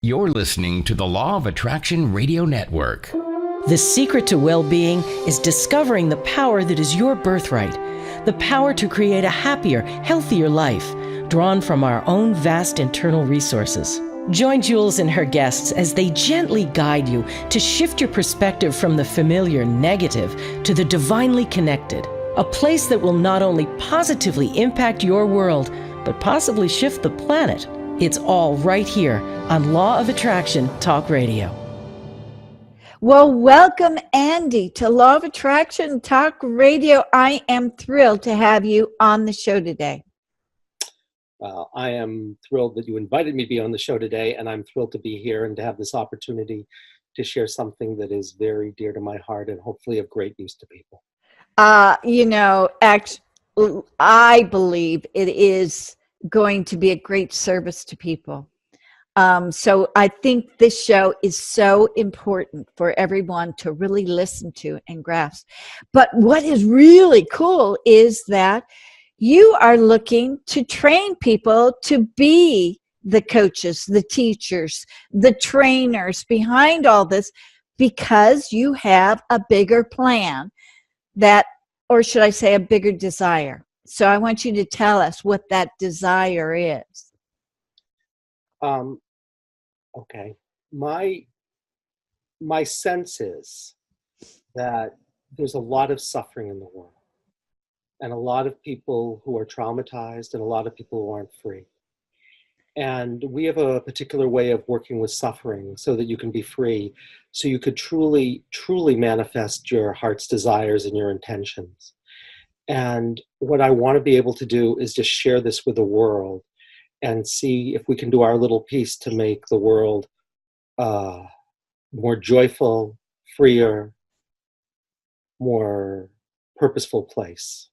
You're listening to the Law of Attraction Radio Network. The secret to well-being is discovering the power that is your birthright, the power to create a happier, healthier life, drawn from our own vast internal resources. Join Jules and her guests as they gently guide you to shift your perspective from the familiar negative to the divinely connected, a place that will not only positively impact your world, but possibly shift the planet. It's all right here on Law of Attraction Talk Radio. Well, welcome, Andy, to Law of Attraction Talk Radio. I am thrilled to have you on the show today. I am thrilled that you invited me to be on the show today, and I'm thrilled to be here and to have this opportunity to share something that is very dear to my heart and hopefully of great use to people. I believe it is going to be a great service to people. So I think this show is so important for everyone to really listen to and grasp. But what is really cool is that you are looking to train people to be the coaches, the teachers, the trainers behind all this, because you have a bigger plan or should I say a bigger desire. So I want you to tell us what that desire is. Okay. My sense is that there's a lot of suffering in the world, and a lot of people who are traumatized, and a lot of people who aren't free. And we have a particular way of working with suffering so that you can be free, so you could truly, truly manifest your heart's desires and your intentions. And what I want to be able to do is just share this with the world and see if we can do our little piece to make the world more joyful, freer, more purposeful place.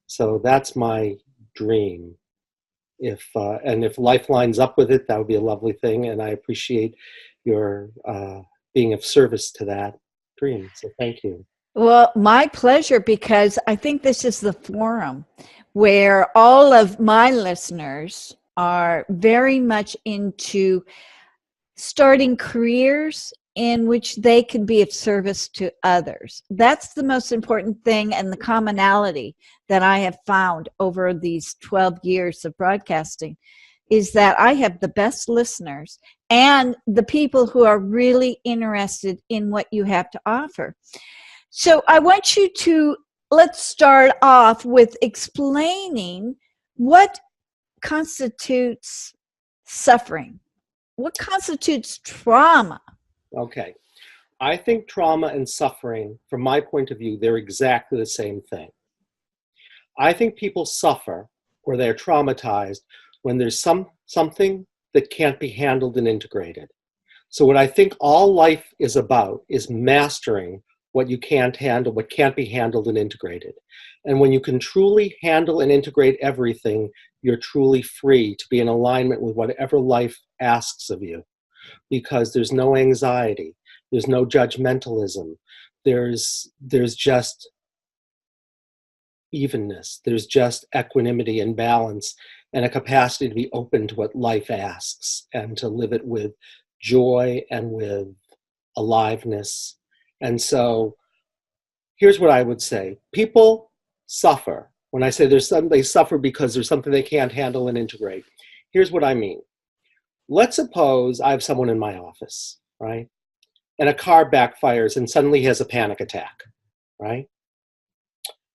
So that's my dream. If life lines up with it, that would be a lovely thing, and I appreciate your being of service to that dream. So thank you. Well, my pleasure, because I think this is the forum where all of my listeners are very much into starting careers in which they can be of service to others. That's the most important thing, and the commonality that I have found over these 12 years of broadcasting is that I have the best listeners and the people who are really interested in what you have to offer. So I want you to, let's start off with explaining what constitutes suffering. What constitutes trauma? Okay. I think trauma and suffering, from my point of view, they're exactly the same thing. I think people suffer or they're traumatized when there's something that can't be handled and integrated. So what I think all life is about is mastering what you can't handle, what can't be handled and integrated. And when you can truly handle and integrate everything, you're truly free to be in alignment with whatever life asks of you. Because there's no anxiety, there's no judgmentalism, there's just evenness, there's just equanimity and balance, and a capacity to be open to what life asks and to live it with joy and with aliveness. And so here's what I would say. People suffer. When I say they suffer because there's something they can't handle and integrate. Here's what I mean. Let's suppose I have someone in my office, right? And a car backfires and suddenly he has a panic attack, right?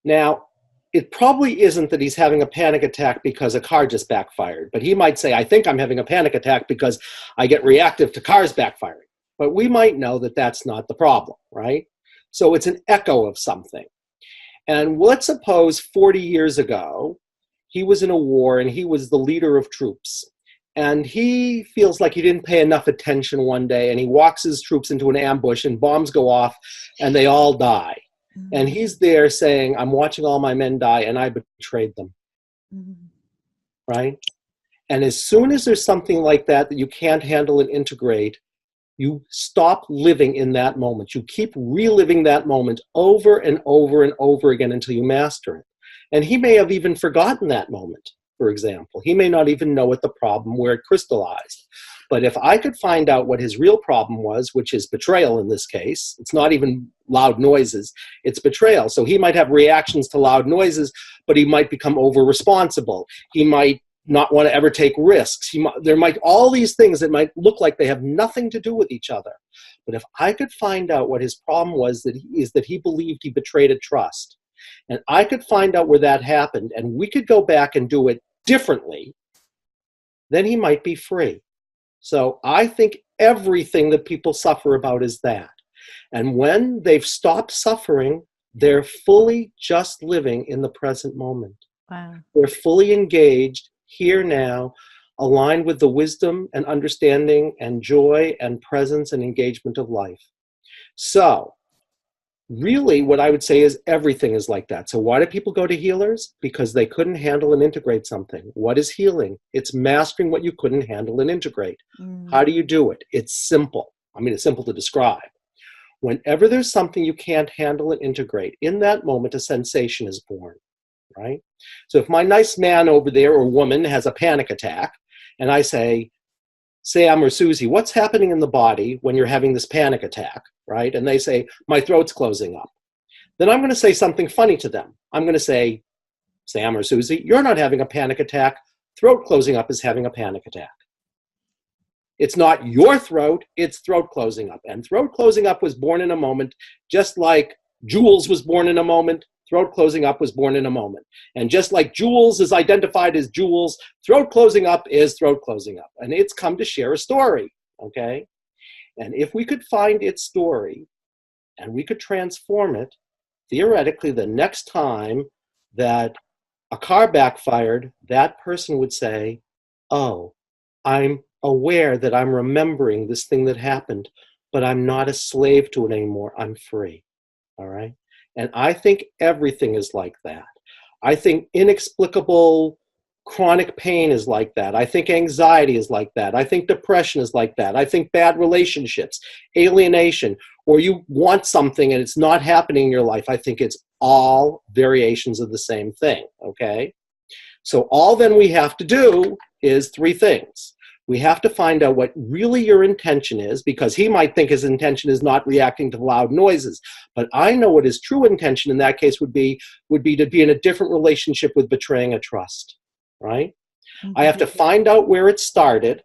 Now, it probably isn't that he's having a panic attack because a car just backfired, but he might say, I think I'm having a panic attack because I get reactive to cars backfiring. But we might know that that's not the problem, right? So it's an echo of something. And let's suppose 40 years ago, he was in a war and he was the leader of troops. And he feels like he didn't pay enough attention one day, and he walks his troops into an ambush and bombs go off and they all die. Mm-hmm. And he's there saying, I'm watching all my men die and I betrayed them. Mm-hmm. Right? And as soon as there's something like that you can't handle and integrate, you stop living in that moment. You keep reliving that moment over and over and over again until you master it. And he may have even forgotten that moment, for example. He may not even know what the problem where it crystallized. But if I could find out what his real problem was, which is betrayal in this case, it's not even loud noises, it's betrayal. So he might have reactions to loud noises, but he might become over-responsible. He might not want to ever take risks. There might all these things that might look like they have nothing to do with each other. But if I could find out what his problem was, that he believed he betrayed a trust, and I could find out where that happened, and we could go back and do it differently, then he might be free. So I think everything that people suffer about is that. And when they've stopped suffering, they're fully just living in the present moment. Wow. They're fully engaged here now, aligned with the wisdom and understanding and joy and presence and engagement of life. So really what I would say is everything is like that. So why do people go to healers? Because they couldn't handle and integrate something. What is healing? It's mastering what you couldn't handle and integrate. How do you do it? It's simple. I mean, it's simple to describe. Whenever there's something you can't handle and integrate, in that moment, a sensation is born, right? So if my nice man over there or woman has a panic attack, and I say, Sam or Susie, what's happening in the body when you're having this panic attack, right? And they say, my throat's closing up. Then I'm going to say something funny to them. I'm going to say, Sam or Susie, you're not having a panic attack. Throat closing up is having a panic attack. It's not your throat, it's throat closing up. And throat closing up was born in a moment, just like Jules was born in a moment. Throat closing up was born in a moment. And just like Jules is identified as Jules, throat closing up is throat closing up. And it's come to share a story, okay? And if we could find its story and we could transform it, theoretically, the next time that a car backfired, that person would say, oh, I'm aware that I'm remembering this thing that happened, but I'm not a slave to it anymore. I'm free, all right? And I think everything is like that. I think inexplicable chronic pain is like that. I think anxiety is like that. I think depression is like that. I think bad relationships, alienation, or you want something and it's not happening in your life. I think it's all variations of the same thing, okay? So all then we have to do is three things. We have to find out what really your intention is, because he might think his intention is not reacting to loud noises. But I know what his true intention in that case would be to be in a different relationship with betraying a trust, right? Mm-hmm. I have to find out where it started,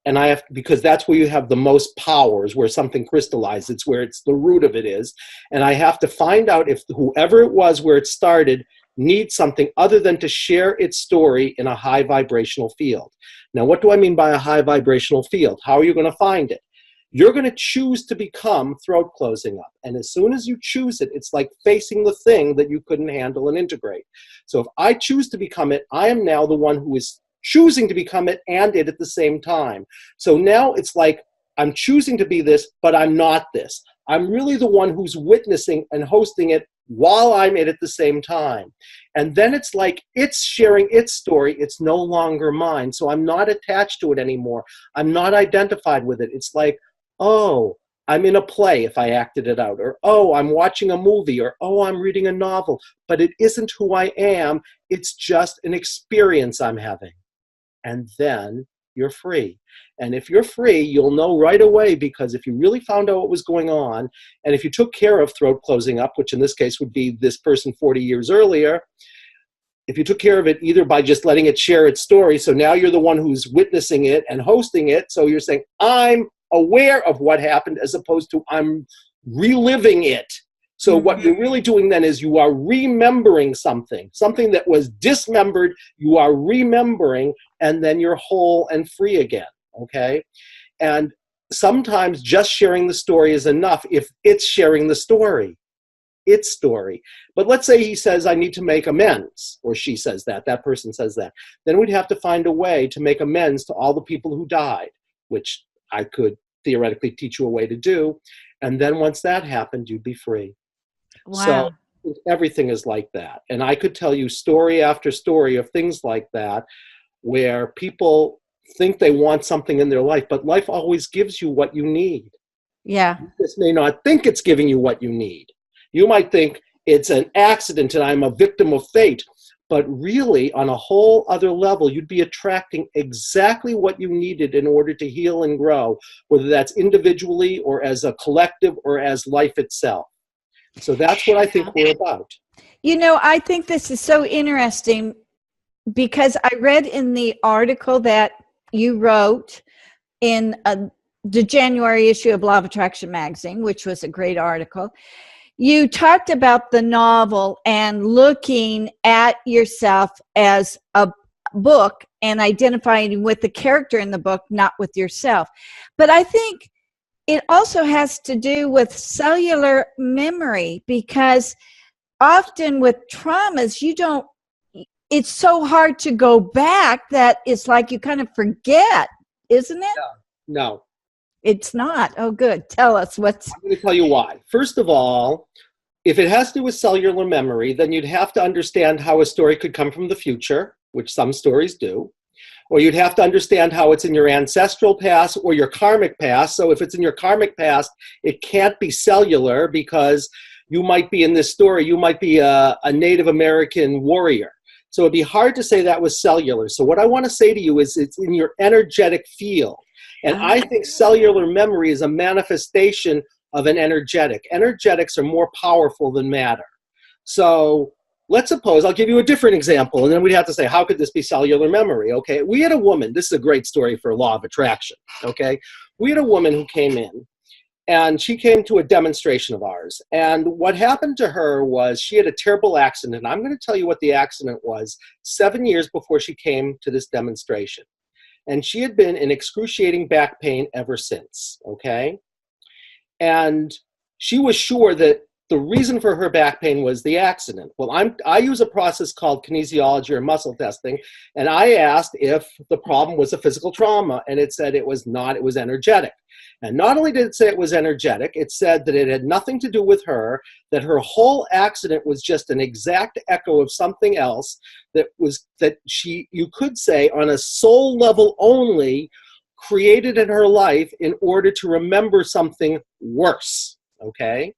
and because that's where you have the most powers, where something crystallizes. It's where the root of it is. And I have to find out if whoever it was where it started needs something other than to share its story in a high vibrational field. Now, what do I mean by a high vibrational field? How are you going to find it? You're going to choose to become throat closing up. And as soon as you choose it, it's like facing the thing that you couldn't handle and integrate. So if I choose to become it, I am now the one who is choosing to become it and it at the same time. So now it's like I'm choosing to be this, but I'm not this. I'm really the one who's witnessing and hosting it while I'm it at the same time. And then it's like it's sharing its story. It's no longer mine. So I'm not attached to it anymore. I'm not identified with it. It's like, oh, I'm in a play if I acted it out, or oh, I'm watching a movie, or oh, I'm reading a novel, but it isn't who I am. It's just an experience I'm having. And then you're free. And if you're free, you'll know right away, because if you really found out what was going on, and if you took care of throat closing up, which in this case would be this person 40 years earlier, if you took care of it either by just letting it share its story, so now you're the one who's witnessing it and hosting it, so you're saying, I'm aware of what happened, as opposed to I'm reliving it. So what you're really doing then is you are remembering something that was dismembered, you are remembering, and then you're whole and free again, okay? And sometimes just sharing the story is enough if it's sharing the story, its story. But let's say he says, I need to make amends, or she says that person says that. Then we'd have to find a way to make amends to all the people who died, which I could theoretically teach you a way to do. And then once that happened, you'd be free. Wow. So everything is like that. And I could tell you story after story of things like that, where people think they want something in their life, but life always gives you what you need. Yeah. You just may not think it's giving you what you need. You might think it's an accident and I'm a victim of fate, But really, on a whole other level, you'd be attracting exactly what you needed in order to heal and grow, whether that's individually or as a collective or as life itself. So that's what I think we're about. You know, I think this is so interesting because I read in the article that you wrote in the January issue of Law of Attraction magazine, which was a great article. You talked about the novel and looking at yourself as a book and identifying with the character in the book, not with yourself. But I think it also has to do with cellular memory, because often with traumas, it's so hard to go back that it's like you kind of forget, isn't it? No. It's not. Oh, good. Tell us what's... I'm going to tell you why. First of all, if it has to do with cellular memory, then you'd have to understand how a story could come from the future, which some stories do. Or you'd have to understand how it's in your ancestral past or your karmic past. So if it's in your karmic past, it can't be cellular, because you might be in this story, you might be a Native American warrior. So it'd be hard to say that was cellular. So what I want to say to you is it's in your energetic field. And I think cellular memory is a manifestation of an energetic. Energetics are more powerful than matter. So let's suppose, I'll give you a different example, and then we'd have to say, how could this be cellular memory? Okay, we had a woman, this is a great story for law of attraction, okay? We had a woman who came in, and she came to a demonstration of ours. And what happened to her was she had a terrible accident. I'm going to tell you what the accident was 7 years before she came to this demonstration. And she had been in excruciating back pain ever since, okay? And she was sure that the reason for her back pain was the accident. Well, I use a process called kinesiology or muscle testing, and I asked if the problem was a physical trauma, and it said it was not, it was energetic. And not only did it say it was energetic, it said that it had nothing to do with her, that her whole accident was just an exact echo of something else that you could say on a soul level only, created in her life in order to remember something worse, okay?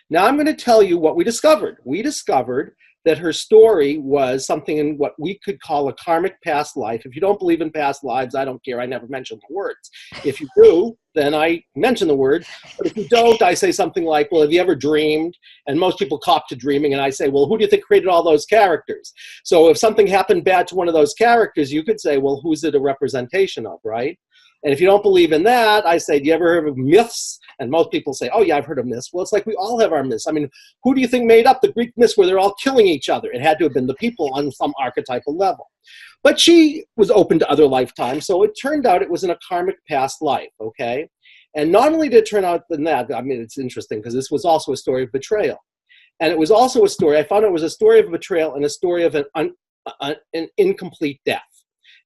Now I'm going to tell you what we discovered. We discovered that her story was something in what we could call a karmic past life. If you don't believe in past lives, I don't care. I never mention the words. If you do, then I mention the word. But if you don't, I say something like, well, have you ever dreamed? And most people cop to dreaming. And I say, well, who do you think created all those characters? So if something happened bad to one of those characters, you could say, well, who's it a representation of, right? And if you don't believe in that, I say, do you ever heard of myths? And most people say, oh, yeah, I've heard of myths. Well, it's like we all have our myths. I mean, who do you think made up the Greek myths where they're all killing each other? It had to have been the people on some archetypal level. But she was open to other lifetimes, so it turned out it was in a karmic past life, okay? And not only did it turn out than that, I mean, it's interesting because this was also a story of betrayal. And it was also a story, I found it was a story of betrayal and a story of an incomplete death.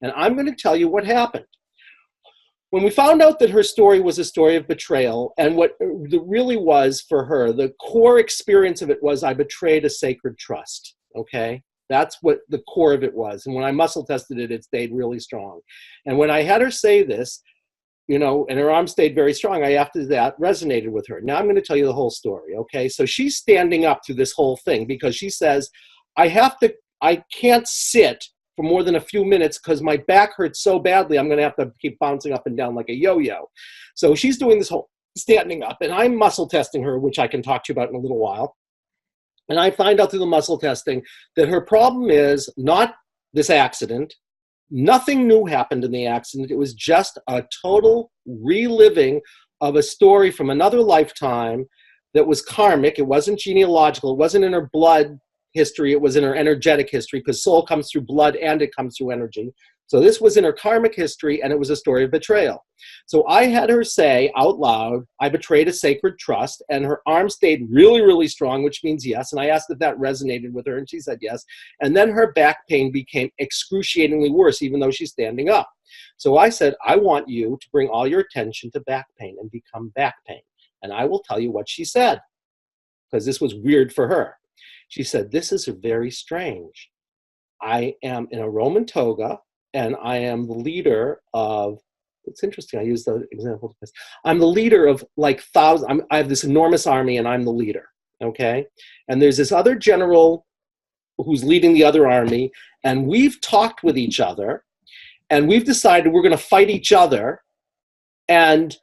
And I'm going to tell you what happened. When we found out that her story was a story of betrayal, and what it really was for her, the core experience of it was, I betrayed a sacred trust, okay? That's what the core of it was. And when I muscle tested it, it stayed really strong. And when I had her say this, you know, and her arm stayed very strong, after that resonated with her. Now I'm going to tell you the whole story, okay? So she's standing up through this whole thing because she says, I can't sit for more than a few minutes because my back hurts so badly, I'm going to have to keep bouncing up and down like a yo-yo. So she's doing this whole standing up, and I'm muscle testing her, which I can talk to you about in a little while. And I find out through the muscle testing that her problem is not this accident. Nothing new happened in the accident. It was just a total reliving of a story from another lifetime that was karmic. It wasn't genealogical. It wasn't in her blood history. It was in her energetic history, because soul comes through blood and it comes through energy. So this was in her karmic history, and it was a story of betrayal. So I had her say out loud, I betrayed a sacred trust, and her arm stayed really, really strong, which means yes. And I asked if that resonated with her, and she said yes. And then her back pain became excruciatingly worse, even though she's standing up. So I said, I want you to bring all your attention to back pain and become back pain. And I will tell you what she said, because this was weird for her. She said, this is very strange. I am in a Roman toga, and I am the leader of, it's interesting, I use the example. I'm the leader of like thousands, I have this enormous army, and I'm the leader, okay? And there's this other general who's leading the other army, and we've talked with each other, and we've decided we're going to fight each other and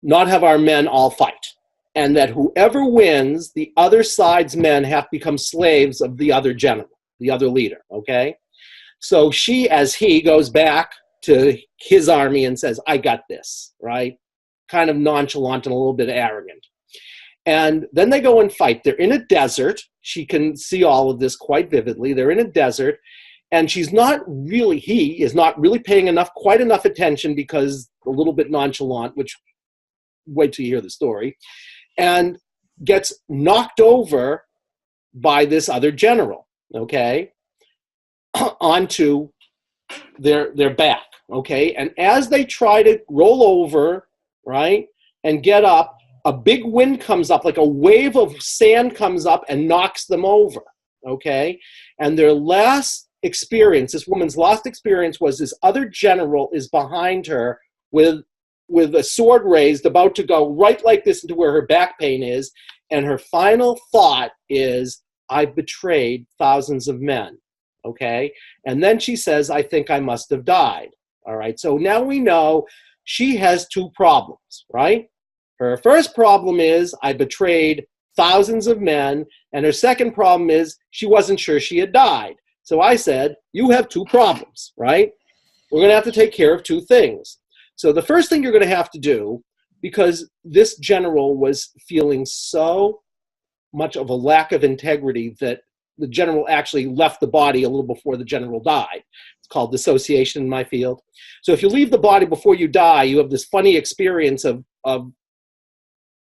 not have our men all fight. And that whoever wins, the other side's men have to become slaves of the other general, the other leader, okay? So she, as he, goes back to his army and says, I got this, right? Kind of nonchalant and a little bit arrogant. And then they go and fight. They're in a desert. She can see all of this quite vividly. They're in a desert, and he is not really paying quite enough attention because a little bit nonchalant, which, wait till you hear the story, and gets knocked over by this other general, okay, onto their back, okay? And as they try to roll over, right, and get up, a big wind comes up, like a wave of sand comes up and knocks them over, okay? And their last experience, this woman's last experience, was this other general is behind her with a sword raised, about to go right like this into where her back pain is, and her final thought is, I've betrayed thousands of men, okay? And then she says, I think I must have died, all right? So now we know she has two problems, right? Her first problem is, I betrayed thousands of men, and her second problem is, she wasn't sure she had died. So I said, you have two problems, right? We're going to have to take care of two things. So the first thing you're going to have to do, because this general was feeling so much of a lack of integrity that the general actually left the body a little before the general died. It's called dissociation in my field. So if you leave the body before you die, you have this funny experience of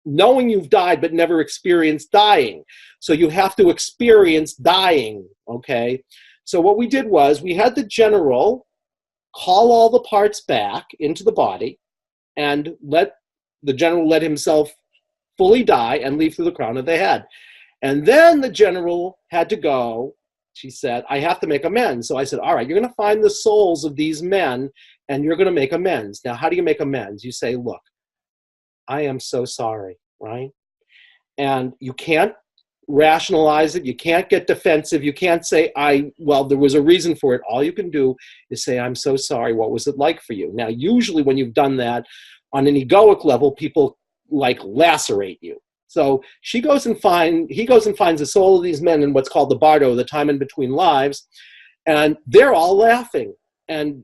knowing you've died but never experienced dying. So you have to experience dying, okay? So what we did was we had the general call all the parts back into the body and let himself fully die and leave through the crown of the head. And then the general had to go. She said, I have to make amends. So I said, all right, you're going to find the souls of these men and you're going to make amends. Now, how do you make amends? You say, look, I am so sorry, right? And you can't rationalize it. You can't get defensive. You can't say, there was a reason for it. All you can do is say, I'm so sorry. What was it like for you? Now, usually when you've done that on an egoic level, people like lacerate you. So he goes and finds the soul of these men in what's called the bardo, the time in between lives, and they're all laughing. And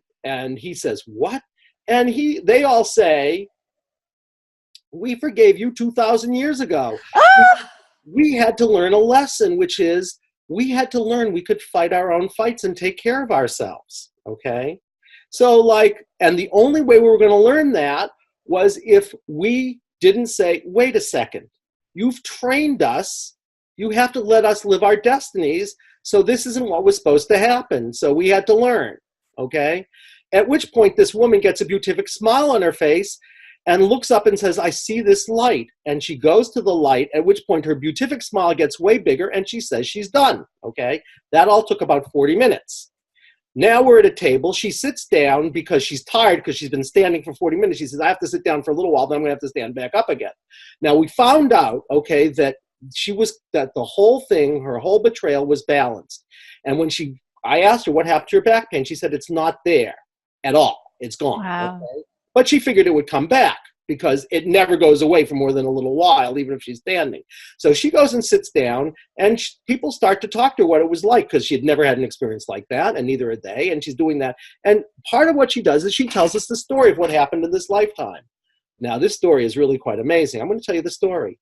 he says, what? And they all say, we forgave you 2,000 years ago. Ah! We had to learn a lesson, which is we had to learn we could fight our own fights and take care of ourselves, okay? So and the only way we were going to learn that was if we didn't say, wait a second, you've trained us, you have to let us live our destinies, so this isn't what was supposed to happen. So we had to learn, okay? At which point this woman gets a beatific smile on her face and looks up and says, I see this light. And she goes to the light, at which point her beatific smile gets way bigger, and she says she's done, okay? That all took about 40 minutes. Now we're at a table. She sits down because she's tired because she's been standing for 40 minutes. She says, I have to sit down for a little while, then I'm going to have to stand back up again. Now we found out, okay, that the whole thing, her whole betrayal was balanced. And when I asked her, what happened to your back pain? She said, it's not there at all. It's gone. Wow. Okay? But she figured it would come back because it never goes away for more than a little while, even if she's standing. So she goes and sits down, and people start to talk to her what it was like, because she had never had an experience like that, and neither had they, and she's doing that. And part of what she does is she tells us the story of what happened in this lifetime. Now, this story is really quite amazing. I'm going to tell you the story.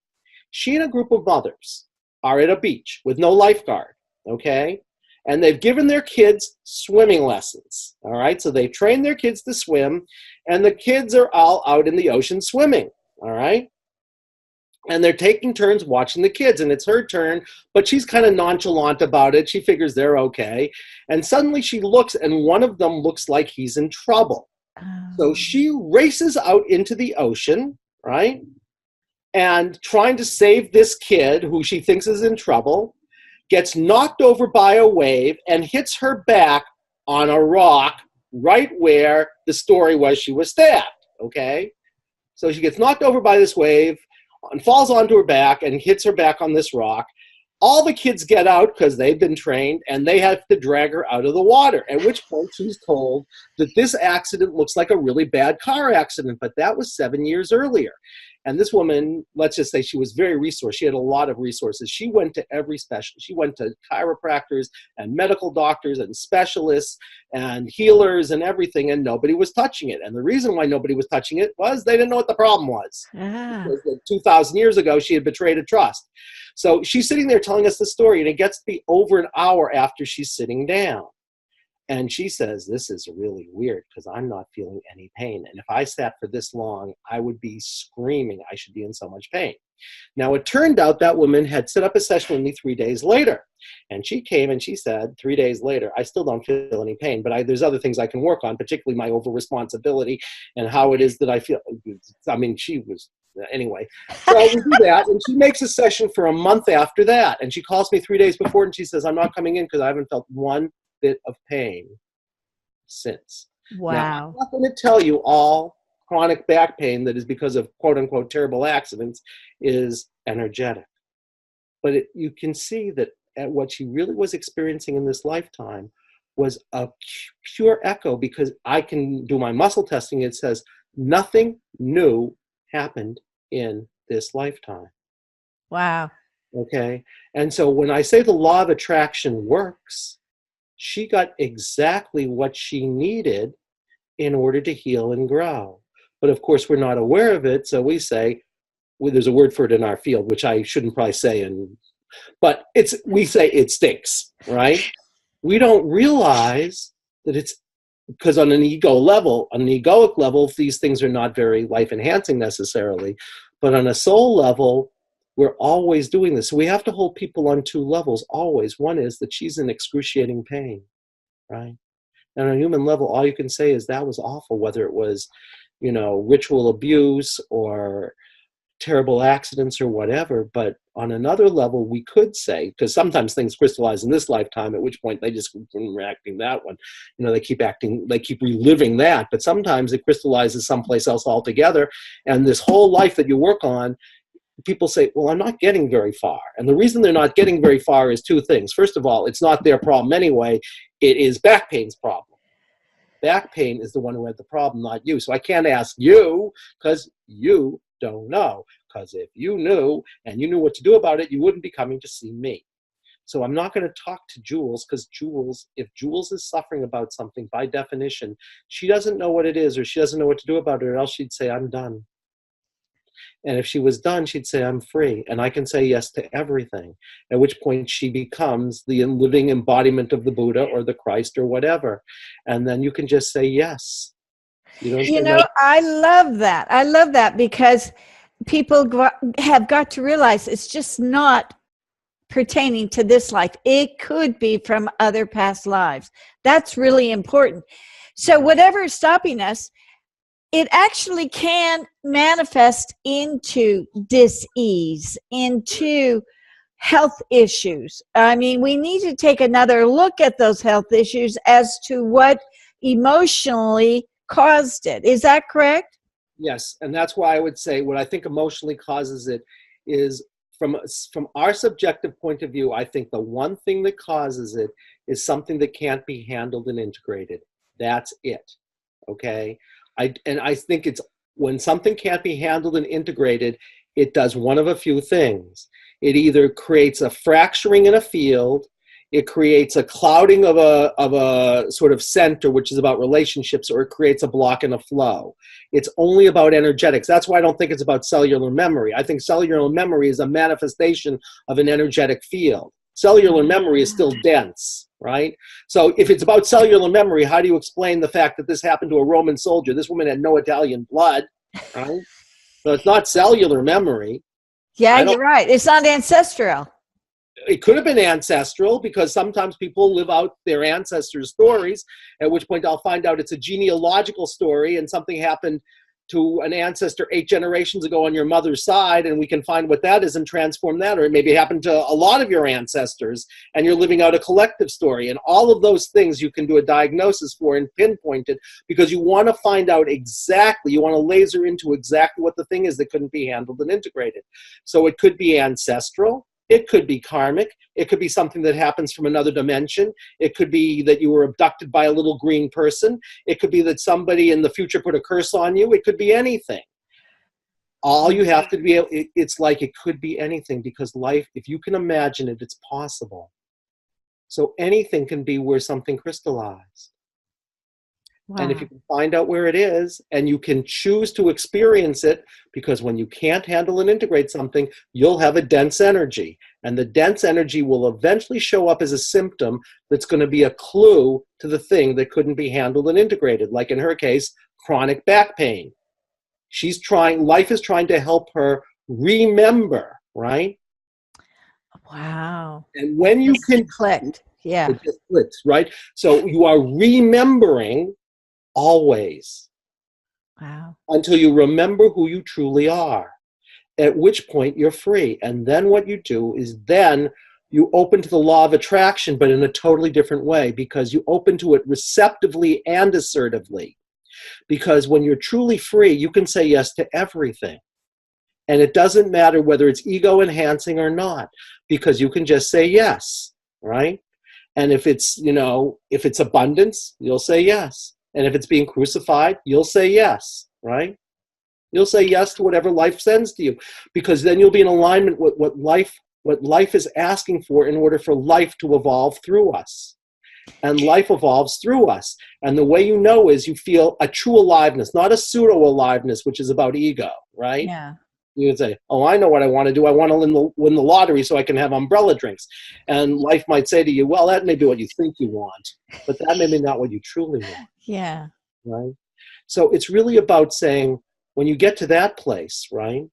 She and a group of mothers are at a beach with no lifeguard, okay? And they've given their kids swimming lessons, all right? So they've trained their kids to swim, and the kids are all out in the ocean swimming, all right? And they're taking turns watching the kids, and it's her turn, but she's kind of nonchalant about it. She figures they're okay. And suddenly she looks, and one of them looks like he's in trouble. So she races out into the ocean, right? And trying to save this kid who she thinks is in trouble, gets knocked over by a wave and hits her back on a rock right where the story was she was stabbed, okay? So she gets knocked over by this wave and falls onto her back and hits her back on this rock. All the kids get out because they've been trained, and they have to drag her out of the water, at which point she's told that this accident looks like a really bad car accident, but that was 7 years earlier. And this woman, let's just say she was very resourced. She had a lot of resources. She went to every specialist. She went to chiropractors and medical doctors and specialists and healers and everything, and nobody was touching it. And the reason why nobody was touching it was they didn't know what the problem was. Because 2,000 years ago, she had betrayed a trust. So she's sitting there telling us the story, and it gets to be over an hour after she's sitting down. And she says, this is really weird because I'm not feeling any pain. And if I sat for this long, I would be screaming. I should be in so much pain. Now, it turned out that woman had set up a session with me 3 days later. And she came and she said, 3 days later, I still don't feel any pain, but there's other things I can work on, particularly my over-responsibility and how it is that I feel. I mean, she was, anyway. So we do that, and she makes a session for a month after that. And she calls me 3 days before, and she says, I'm not coming in because I haven't felt one bit of pain since. Wow. Now, I'm not going to tell you all chronic back pain that is because of quote-unquote terrible accidents is energetic. But you can see that what she really was experiencing in this lifetime was a pure echo, because I can do my muscle testing. It says nothing new happened in this lifetime. Wow. Okay? And so when I say the law of attraction works, she got exactly what she needed in order to heal and grow. But of course, we're not aware of it. So we say, well, there's a word for it in our field, which I shouldn't probably say, but we say it stinks, right? We don't realize that it's because on an egoic level, these things are not very life enhancing necessarily, but on a soul level, we're always doing this. So we have to hold people on two levels always. One is that she's in excruciating pain, right? And on a human level, all you can say is that was awful, whether it was, ritual abuse or terrible accidents or whatever. But on another level, we could say, because sometimes things crystallize in this lifetime, at which point they just keep reacting that one. They keep reliving that. But sometimes it crystallizes someplace else altogether. And this whole life that you work on, people say, well, I'm not getting very far. And the reason they're not getting very far is two things. First of all, it's not their problem anyway. It is back pain's problem. Back pain is the one who had the problem, not you. So I can't ask you because you don't know. Because if you knew and you knew what to do about it, you wouldn't be coming to see me. So I'm not going to talk to Jules, because if Jules is suffering about something, by definition, she doesn't know what it is, or she doesn't know what to do about it, or else she'd say, I'm done. And if she was done, she'd say, I'm free. And I can say yes to everything. At which point she becomes the living embodiment of the Buddha or the Christ or whatever. And then you can just say yes. I love that. I love that, because people have got to realize it's just not pertaining to this life. It could be from other past lives. That's really important. So whatever is stopping us, it actually can manifest into dis-ease, into health issues. I mean, we need to take another look at those health issues as to what emotionally caused it. Is that correct? Yes, and that's why I would say what I think emotionally causes it is, from our subjective point of view, I think the one thing that causes it is something that can't be handled and integrated. That's it, okay? I think it's when something can't be handled and integrated, it does one of a few things. It either creates a fracturing in a field, it creates a clouding of a sort of center, which is about relationships, or it creates a block in a flow. It's only about energetics. That's why I don't think it's about cellular memory. I think cellular memory is a manifestation of an energetic field. Cellular memory is still dense, right? So if it's about cellular memory, how do you explain the fact that this happened to a Roman soldier? This woman had no Italian blood, right? So it's not cellular memory. Yeah, you're right. It's not ancestral. It could have been ancestral, because sometimes people live out their ancestors' stories, at which point I'll find out it's a genealogical story and something happened to an ancestor 8 generations ago on your mother's side, and we can find what that is and transform that. Or it maybe happened to a lot of your ancestors and you're living out a collective story. And all of those things you can do a diagnosis for and pinpoint it, because you want to find out exactly, you want to laser into exactly what the thing is that couldn't be handled and integrated. So it could be ancestral, It could be karmic. It could be something that happens from another dimension. It could be that you were abducted by a little green person. It could be that somebody in the future put a curse on you. It could be anything. All you have to be, it's like it could be anything, because life, if you can imagine it, it's possible. So anything can be where something crystallized. Wow. And if you can find out where it is, and you can choose to experience it, because when you can't handle and integrate something, you'll have a dense energy. And the dense energy will eventually show up as a symptom that's going to be a clue to the thing that couldn't be handled and integrated. Like in her case, chronic back pain. Life is trying to help her remember, right? Wow. And when you can clicked. Yeah. it just clicks, right? So you are remembering always. Wow. Until you remember who you truly are, at which point you're free. And then what you do is then you open to the law of attraction, but in a totally different way, because you open to it receptively and assertively. Because when you're truly free, you can say yes to everything. And it doesn't matter whether it's ego enhancing or not, because you can just say yes, right? And if it's, if it's abundance, you'll say yes. And if it's being crucified, you'll say yes, right? You'll say yes to whatever life sends to you, because then you'll be in alignment with what life is asking for in order for life to evolve through us. And life evolves through us. And the way you know is you feel a true aliveness, not a pseudo-aliveness, which is about ego, right? Yeah. You would say, oh, I know what I want to do. I want to win the lottery so I can have umbrella drinks. And life might say to you, well, that may be what you think you want, but that may be not what you truly want. Yeah. Right? So it's really about saying, when you get to that place, right,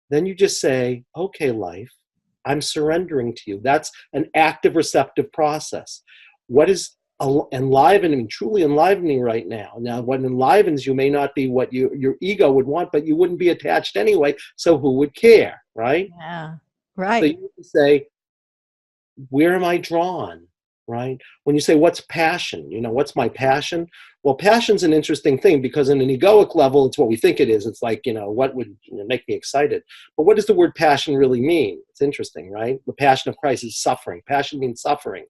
then you just say, okay, life, I'm surrendering to you. That's an active, receptive process. What is enlivening, truly enlivening right now? Now, what enlivens you may not be what your ego would want, but you wouldn't be attached anyway, so who would care, right? Yeah. Right. So you can say, where am I drawn, right? When you say, what's passion? What's my passion? Well, passion's an interesting thing, because in an egoic level, it's what we think it is. It's like, what would make me excited? But what does the word passion really mean? It's interesting, right? The passion of Christ is suffering. Passion means suffering.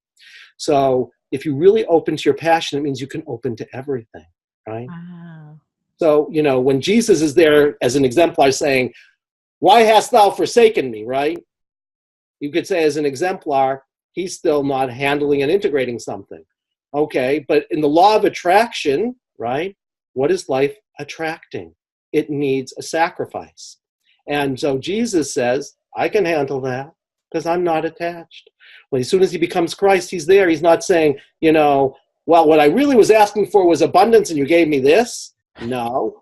So if you really open to your passion, it means you can open to everything, right? Wow. So, when Jesus is there as an exemplar saying, why hast thou forsaken me, right? You could say as an exemplar, he's still not handling and integrating something. Okay, but in the law of attraction, right, what is life attracting? It needs a sacrifice. And so Jesus says, I can handle that because I'm not attached. As soon as he becomes Christ, he's there. He's not saying, well, what I really was asking for was abundance and you gave me this. No.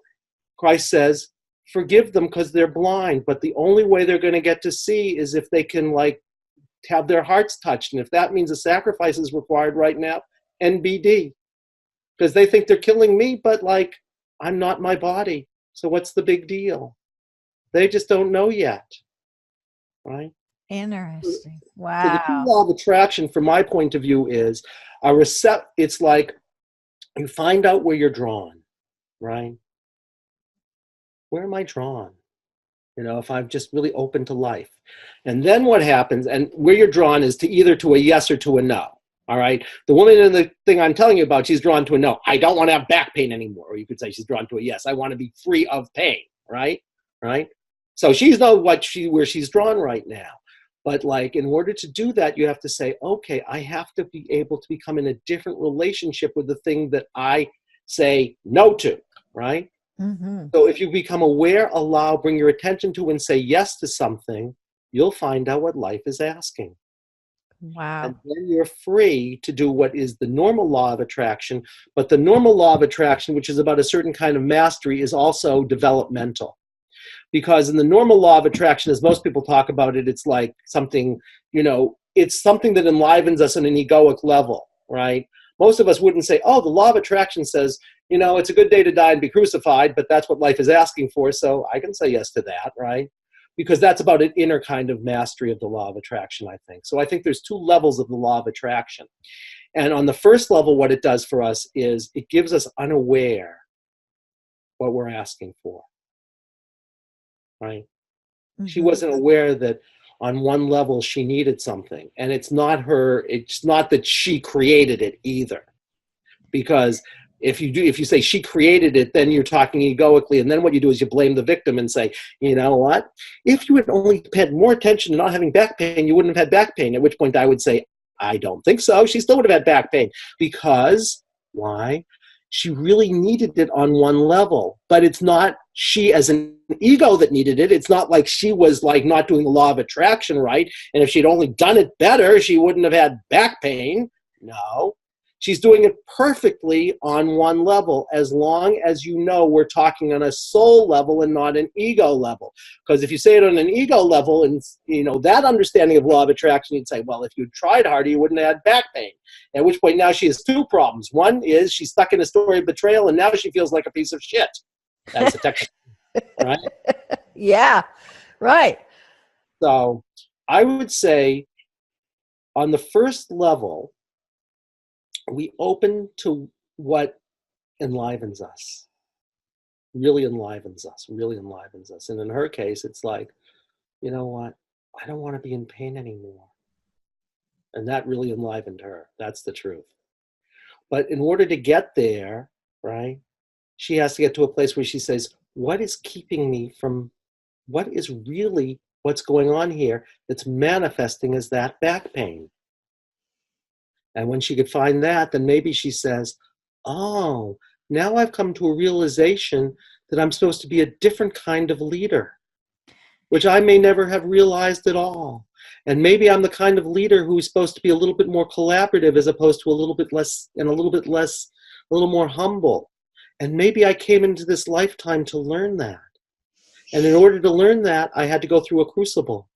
Christ says, forgive them because they're blind. But the only way they're going to get to see is if they can, have their hearts touched. And if that means a sacrifice is required right now, NBD. Because they think they're killing me, but I'm not my body. So what's the big deal? They just don't know yet. Right? Interesting. Wow. So the true law of attraction, from my point of view, is it's like you find out where you're drawn, right? Where am I drawn? If I'm just really open to life. And then what happens, and where you're drawn is either to a yes or to a no. All right. The woman in the thing I'm telling you about, she's drawn to a no. I don't want to have back pain anymore. Or you could say she's drawn to a yes. I want to be free of pain. Right. Right. So she's not where she's drawn right now. But in order to do that, you have to say, okay, I have to be able to become in a different relationship with the thing that I say no to. Right. Mm-hmm. So if you become aware, bring your attention to and say yes to something, you'll find out what life is asking. Wow. And then you're free to do what is the normal law of attraction. But the normal law of attraction, which is about a certain kind of mastery, is also developmental. Because in the normal law of attraction, as most people talk about it, it's like something, it's something that enlivens us on an egoic level, right? Most of us wouldn't say, oh, the law of attraction says, it's a good day to die and be crucified, but that's what life is asking for, so I can say yes to that, right? Because that's about an inner kind of mastery of the law of attraction, I think. So I think there's two levels of the law of attraction. And on the first level, what it does for us is it gives us unaware what we're asking for, right? Mm-hmm. She wasn't aware that, on one level she needed something. And it's not that she created it either. Because if you say she created it, then you're talking egoically, and then what you do is you blame the victim and say, you know what? If you had only paid more attention to not having back pain, you wouldn't have had back pain. At which point I would say, I don't think so. She still would have had back pain. Because, why? She really needed it on one level, but it's not she as an ego that needed it. It's not like she was like not doing the law of attraction right, and if she'd only done it better, she wouldn't have had back pain. No. She's doing it perfectly on one level, as long as you know we're talking on a soul level and not an ego level. Because if you say it on an ego level and that understanding of law of attraction, you'd say, well, if you tried harder, you wouldn't have had back pain. At which point now she has two problems. One is she's stuck in a story of betrayal, and now she feels like a piece of shit. That's a technical, right? Yeah, right. So I would say on the first level, we open to what enlivens us, really enlivens us. And in her case, it's like, you know what? I don't want to be in pain anymore. And that really enlivened her. That's the truth. But in order to get there, right, she has to get to a place where she says, what is keeping me from, what is really what's going on here that's manifesting as that back pain? And when she could find that, then maybe she says, oh, now I've come to a realization that I'm supposed to be a different kind of leader, which I may never have realized at all. And maybe I'm the kind of leader who's supposed to be a little bit more collaborative as opposed to a little more humble. And maybe I came into this lifetime to learn that. And in order to learn that, I had to go through a crucible.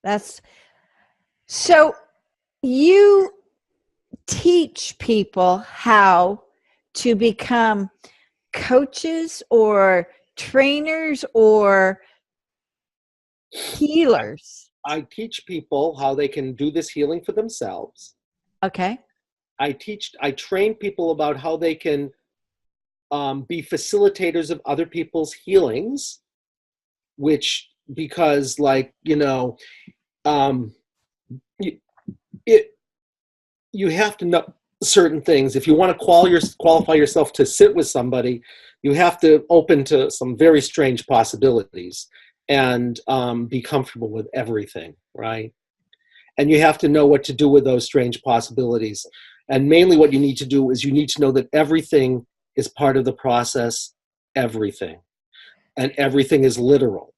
That's so you teach people how to become coaches or trainers or healers. I teach people how they can do this healing for themselves. Okay. I train people about how they can be facilitators of other people's healings, which, because you have to know certain things. If you want to qualify yourself to sit with somebody, you have to open to some very strange possibilities and be comfortable with everything, right? And you have to know what to do with those strange possibilities. And mainly what you need to do is you need to know that everything is part of the process, everything. And everything is literal.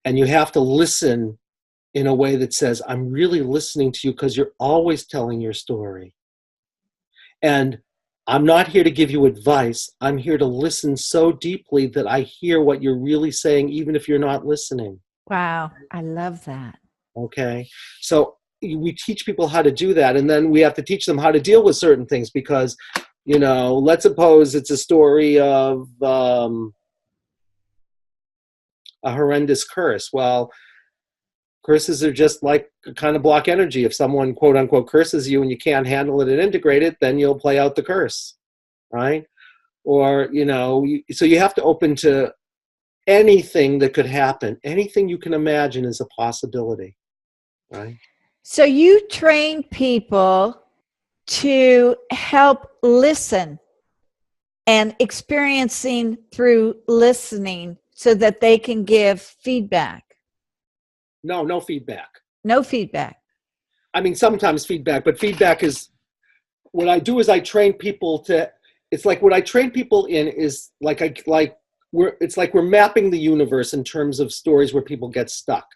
And you have to listen in a way that says, I'm really listening to you because you're always telling your story. And I'm not here to give you advice. I'm here to listen so deeply that I hear what you're really saying, even if you're not listening. Wow. I love that. Okay. So we teach people how to do that. And then we have to teach them how to deal with certain things because, let's suppose it's a story of a horrendous curse. Well, curses are just like kind of block energy. If someone, quote unquote, curses you and you can't handle it and integrate it, then you'll play out the curse, right? Or, so you have to open to anything that could happen. Anything you can imagine is a possibility, right? So you train people to help listen and experiencing through listening so that they can give feedback. No feedback. No feedback. I mean, sometimes feedback, but feedback is, what I do is I train people to, it's like what I train people in is it's like we're mapping the universe in terms of stories where people get stuck.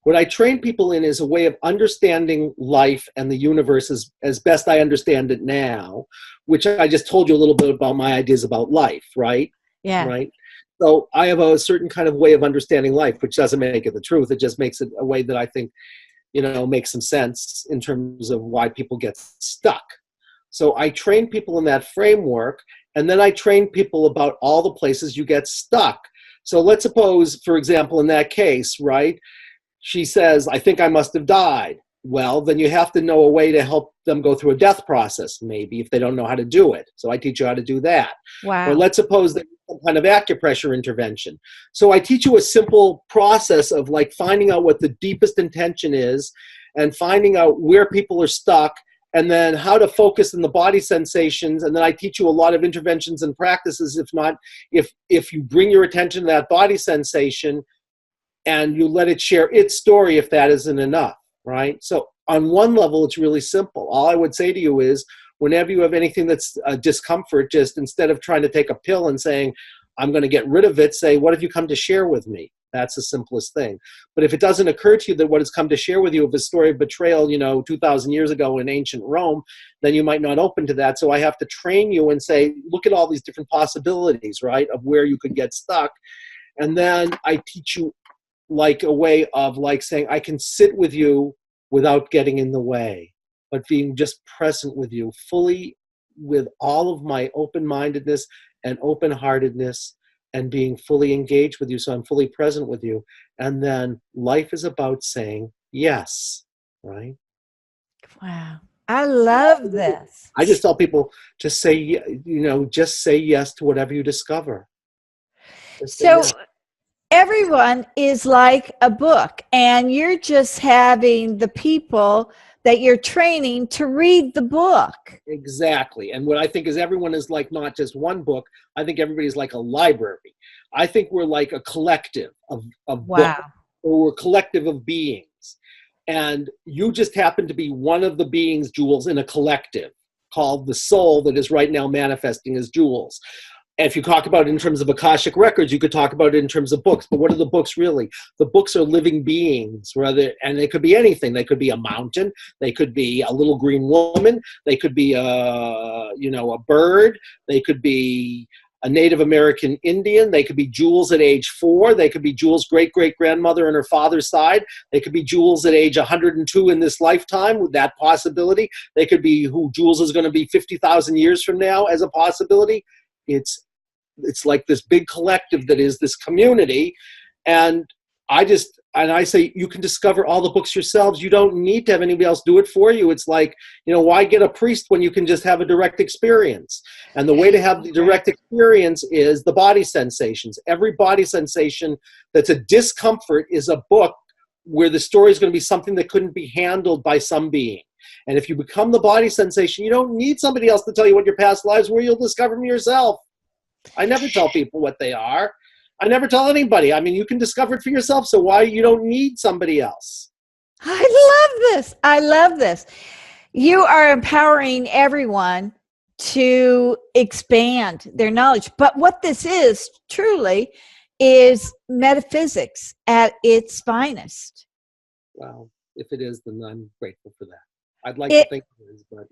What I train people in is a way of understanding life and the universe as best I understand it now, which I just told you a little bit about my ideas about life, right? Yeah. Right. So I have a certain kind of way of understanding life, which doesn't make it the truth. It just makes it a way that I think, makes some sense in terms of why people get stuck. So I train people in that framework, and then I train people about all the places you get stuck. So let's suppose, for example, in that case, right, she says, I think I must have died. Well, then you have to know a way to help them go through a death process, maybe, if they don't know how to do it. So I teach you how to do that. Wow. Or let's suppose there's some kind of acupressure intervention. So I teach you a simple process of like finding out what the deepest intention is and finding out where people are stuck, and then how to focus on the body sensations. And then I teach you a lot of interventions and practices. If you bring your attention to that body sensation and you let it share its story, if that isn't enough. Right? So on one level, it's really simple. All I would say to you is, whenever you have anything that's a discomfort, just instead of trying to take a pill and saying, I'm going to get rid of it, say, what have you come to share with me? That's the simplest thing. But if it doesn't occur to you that what has come to share with you of a story of betrayal, 2,000 years ago in ancient Rome, then you might not open to that. So I have to train you and say, look at all these different possibilities, right, of where you could get stuck. And then I teach you like a way of like saying, I can sit with you without getting in the way, but being just present with you fully, with all of my open-mindedness and open-heartedness, and being fully engaged with you. So I'm fully present with you. And then life is about saying yes, right? Wow. I love this. I just tell people, just say yes to whatever you discover. So yes. Everyone is like a book, and you're just having the people that you're training to read the book. Exactly. And what I think is everyone is like not just one book. I think everybody's like a library. I think we're like a collective of wow. books, or we're a collective of beings. And you just happen to be one of the beings, Jules, in a collective called the soul that is right now manifesting as Jules. And if you talk about it in terms of Akashic records, you could talk about it in terms of books. But what are the books really? The books are living beings, and they could be anything. They could be a mountain. They could be a little green woman. They could be a bird. They could be a Native American Indian. They could be Jules at age 4. They could be Jules' great-great-grandmother on her father's side. They could be Jules at age 102 in this lifetime, with that possibility. They could be who Jules is going to be 50,000 years from now as a possibility. It's like this big collective that is this community. And I say, you can discover all the books yourselves. You don't need to have anybody else do it for you. It's like, why get a priest when you can just have a direct experience? And the way to have the direct experience is the body sensations. Every body sensation that's a discomfort is a book where the story is going to be something that couldn't be handled by some being. And if you become the body sensation, you don't need somebody else to tell you what your past lives were. You'll discover them yourself. I never tell people what they are. I never tell anybody. I mean, you can discover it for yourself. So why you don't need somebody else? I love this. I love this. You are empowering everyone to expand their knowledge. But what this is truly is metaphysics at its finest. Well, if it is, then I'm grateful for that. I'd like to think it is, but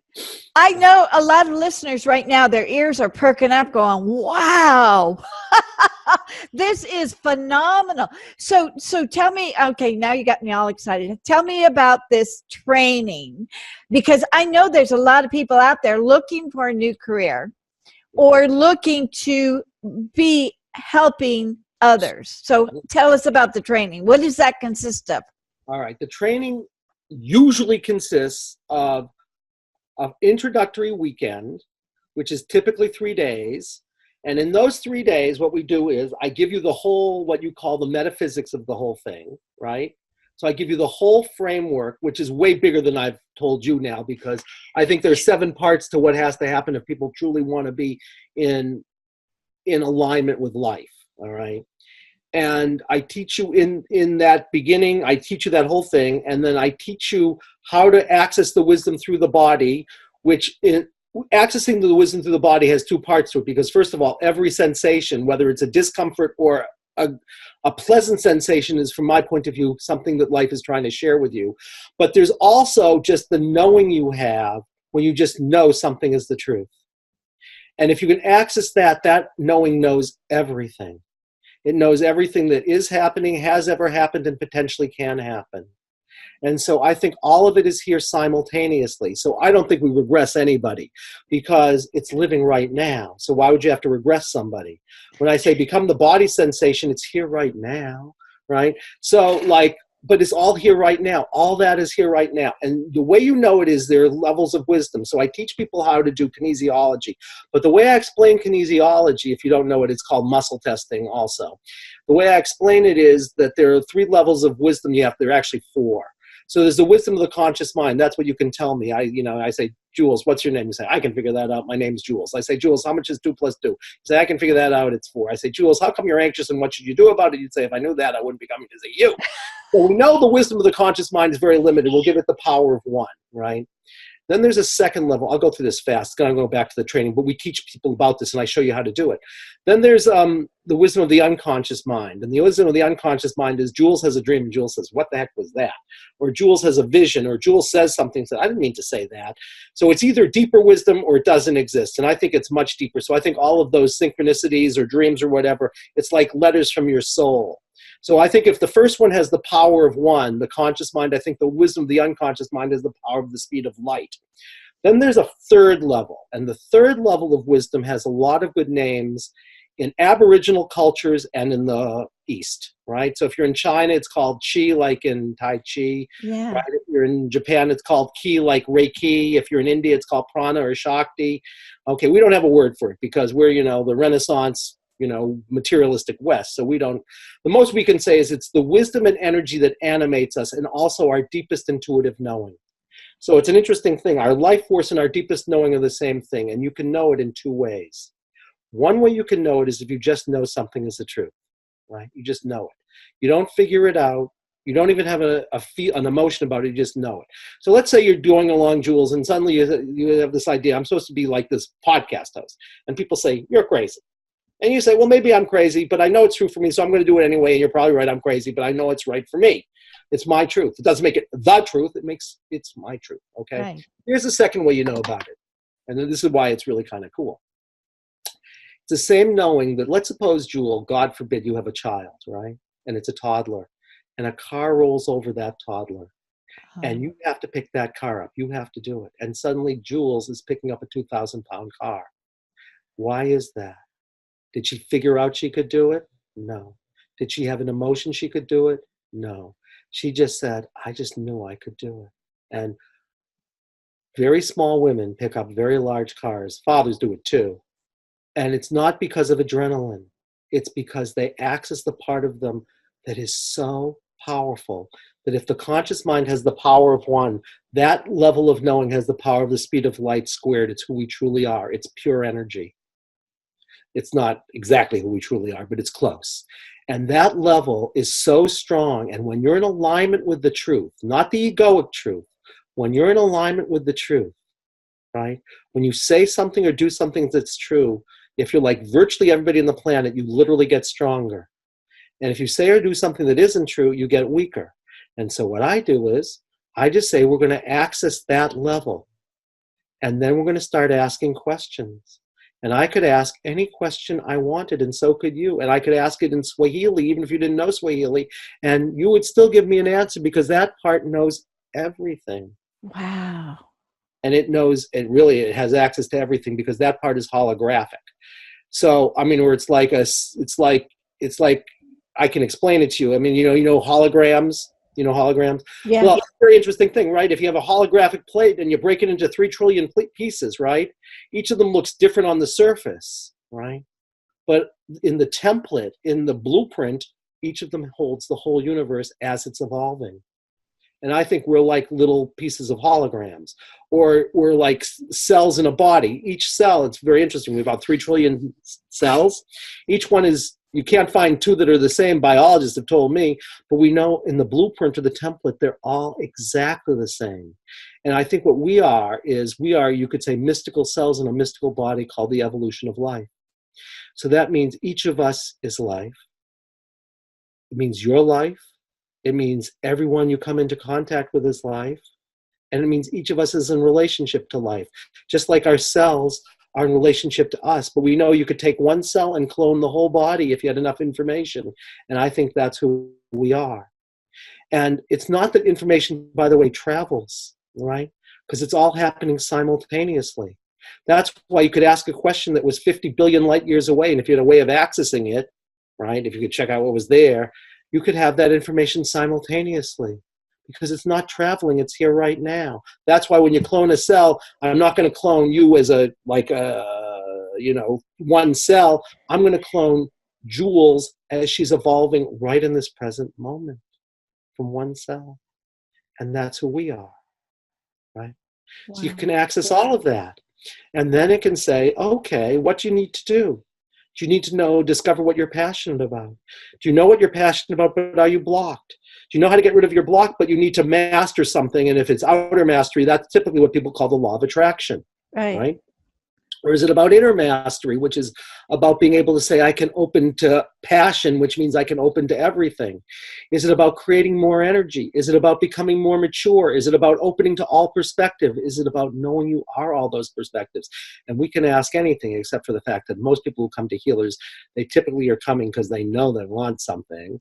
I know a lot of listeners right now, their ears are perking up going, wow, this is phenomenal. So tell me, okay, now you got me all excited. Tell me about this training, because I know there's a lot of people out there looking for a new career or looking to be helping others. So tell us about the training. What does that consist of? All right. The training usually consists of an introductory weekend, which is typically 3 days. And in those 3 days, what we do is I give you the whole, what you call the metaphysics of the whole thing, right? So I give you the whole framework, which is way bigger than I've told you now, because I think there's 7 parts to what has to happen if people truly want to be in alignment with life, all right? And I teach you in that beginning, I teach you that whole thing, and then I teach you how to access the wisdom through the body, accessing the wisdom through the body has 2 parts to it, because first of all, every sensation, whether it's a discomfort or a pleasant sensation, is, from my point of view, something that life is trying to share with you. But there's also just the knowing you have when you just know something is the truth. And if you can access that, that knowing knows everything. It knows everything that is happening, has ever happened, and potentially can happen. And so I think all of it is here simultaneously. So I don't think we regress anybody, because it's living right now. So why would you have to regress somebody? When I say become the body sensation, it's here right now, right? So like but it's all here right now. All that is here right now. And the way you know it is there are levels of wisdom. So I teach people how to do kinesiology. But the way I explain kinesiology, if you don't know it, it's called muscle testing also. The way I explain it is that there are 3 levels of wisdom you have. There are actually 4. So there's the wisdom of the conscious mind. That's what you can tell me. I say, Jules, what's your name? You say, I can figure that out. My name's Jules. I say, Jules, how much is 2 + 2? You say, I can figure that out. It's 4. I say, Jules, how come you're anxious and what should you do about it? You'd say, if I knew that, I wouldn't be coming to see you. So we know the wisdom of the conscious mind is very limited. We'll give it the power of 1, right? Then there's a second level. I'll go through this fast. I'm going to go back to the training, but we teach people about this and I show you how to do it. Then there's the wisdom of the unconscious mind. And the wisdom of the unconscious mind is Jules has a dream and Jules says, what the heck was that? Or Jules has a vision, or Jules says something, said, I didn't mean to say that. So it's either deeper wisdom or it doesn't exist. And I think it's much deeper. So I think all of those synchronicities or dreams or whatever, it's like letters from your soul. So I think if the first one has the power of 1, the conscious mind, I think the wisdom of the unconscious mind has the power of the speed of light. Then there's a third level, and the third level of wisdom has a lot of good names in Aboriginal cultures and in the East, right? So if you're in China, it's called Qi, like in Tai Chi. Yeah. Right? If you're in Japan, it's called Ki, like Reiki. If you're in India, it's called Prana or Shakti. Okay, we don't have a word for it because we're, the Renaissance, materialistic West. So the most we can say is it's the wisdom and energy that animates us and also our deepest intuitive knowing. So it's an interesting thing. Our life force and our deepest knowing are the same thing, and you can know it in 2 ways. One way you can know it is if you just know something is the truth, right? You just know it. You don't figure it out. You don't even have an emotion about it. You just know it. So let's say you're going along, Jules, and suddenly you have this idea, I'm supposed to be like this podcast host. And people say, you're crazy. And you say, well, maybe I'm crazy, but I know it's true for me, so I'm going to do it anyway. And you're probably right, I'm crazy, but I know it's right for me. It's my truth. It doesn't make it the truth. It's my truth, okay? Right. Here's the second way you know about it. And then this is why it's really kind of cool. It's the same knowing that, let's suppose, Jewel, God forbid you have a child, right? And it's a toddler. And a car rolls over that toddler. And you have to pick that car up. You have to do it. And suddenly Jules is picking up a 2,000-pound car. Why is that? Did she figure out she could do it? No. Did she have an emotion she could do it? No. She just said, I just knew I could do it. And very small women pick up very large cars. Fathers do it too. And it's not because of adrenaline. It's because they access the part of them that is so powerful that if the conscious mind has the power of 1, that level of knowing has the power of the speed of light squared. It's who we truly are. It's pure energy. It's not exactly who we truly are, but it's close. And that level is so strong. And when you're in alignment with the truth, not the egoic truth, when you're in alignment with the truth, right? When you say something or do something that's true, if you're like virtually everybody on the planet, you literally get stronger. And if you say or do something that isn't true, you get weaker. And so what I do is, I just say we're going to access that level. And then we're going to start asking questions. And I could ask any question I wanted, and so could you. And I could ask it in Swahili, even if you didn't know Swahili, and you would still give me an answer because that part knows everything. Wow. And it has access to everything because that part is holographic. So, I mean, where it's like I can explain it to you. I mean, holograms. Holograms? Yeah. Well, it's a very interesting thing, right? If you have a holographic plate and you break it into 3 trillion pieces, right? Each of them looks different on the surface, right? But in the template, in the blueprint, each of them holds the whole universe as it's evolving. And I think we're like little pieces of holograms, or we're like cells in a body. Each cell, it's very interesting. We have about 3 trillion cells. Each one is, you can't find 2 that are the same, biologists have told me, but we know in the blueprint or the template, they're all exactly the same. And I think what we are, you could say, mystical cells in a mystical body called the evolution of life. So that means each of us is life. It means your life. It means everyone you come into contact with is life. And it means each of us is in relationship to life. Just like our cells are in relationship to us. But we know you could take one cell and clone the whole body if you had enough information. And I think that's who we are. And it's not that information, by the way, travels, right? Because it's all happening simultaneously. That's why you could ask a question that was 50 billion light years away. And if you had a way of accessing it, right, if you could check out what was there, You could have that information simultaneously because it's not traveling, it's here right now. That's why when you clone a cell, I'm not going to clone you as one cell. I'm going to clone Jules as she's evolving right in this present moment from one cell. And that's who we are, right? Wow. So you can access all of that. And then it can say, okay, what do you need to do? Do you need to discover what you're passionate about? Do you know what you're passionate about, but are you blocked? Do you know how to get rid of your block, but you need to master something? And if it's outer mastery, that's typically what people call the law of attraction, right? Or is it about inner mastery, which is about being able to say, I can open to passion, which means I can open to everything? Is it about creating more energy? Is it about becoming more mature? Is it about opening to all perspective? Is it about knowing you are all those perspectives? And we can ask anything except for the fact that most people who come to healers, they typically are coming because they know they want something.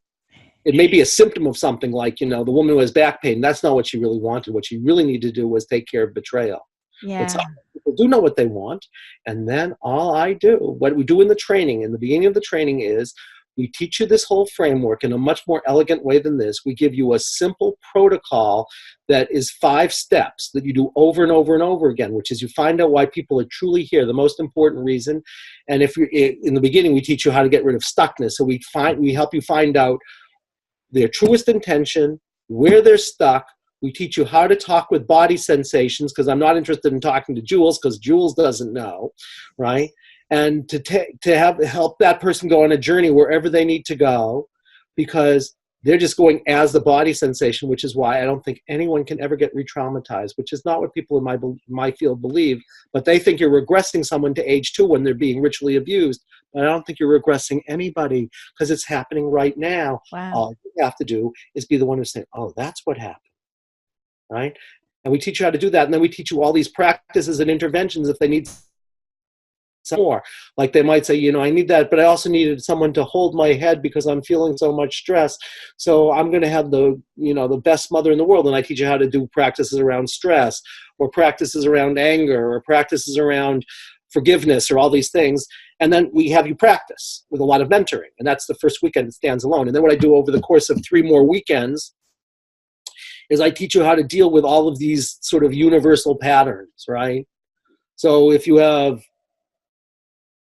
It may be a symptom of something like, the woman who has back pain. That's not what she really wanted. What she really needed to do was take care of betrayal. Yeah. But some people do know what they want. And then what we do in the training, in the beginning of the training, is we teach you this whole framework in a much more elegant way than this. We give you a simple protocol that is 5 steps that you do over and over and over again, which is you find out why people are truly here, the most important reason. And if you're in the beginning, we teach you how to get rid of stuckness. So we help you find out their truest intention, where they're stuck. We teach you how to talk with body sensations, because I'm not interested in talking to Jules, because Jules doesn't know, right? And to help that person go on a journey wherever they need to go, because they're just going as the body sensation, which is why I don't think anyone can ever get re-traumatized, which is not what people in my field believe. But they think you're regressing someone to age 2 when they're being ritually abused. But I don't think you're regressing anybody, because it's happening right now. Wow. All you have to do is be the one who's saying, oh, that's what happened. Right? And we teach you how to do that. And then we teach you all these practices and interventions if they need some more. Like they might say, I need that, but I also needed someone to hold my head because I'm feeling so much stress. So I'm going to have the best mother in the world. And I teach you how to do practices around stress, or practices around anger, or practices around forgiveness, or all these things. And then we have you practice with a lot of mentoring. And that's the first weekend. It stands alone. And then what I do over the course of 3 more weekends is I teach you how to deal with all of these sort of universal patterns, right? So if you have,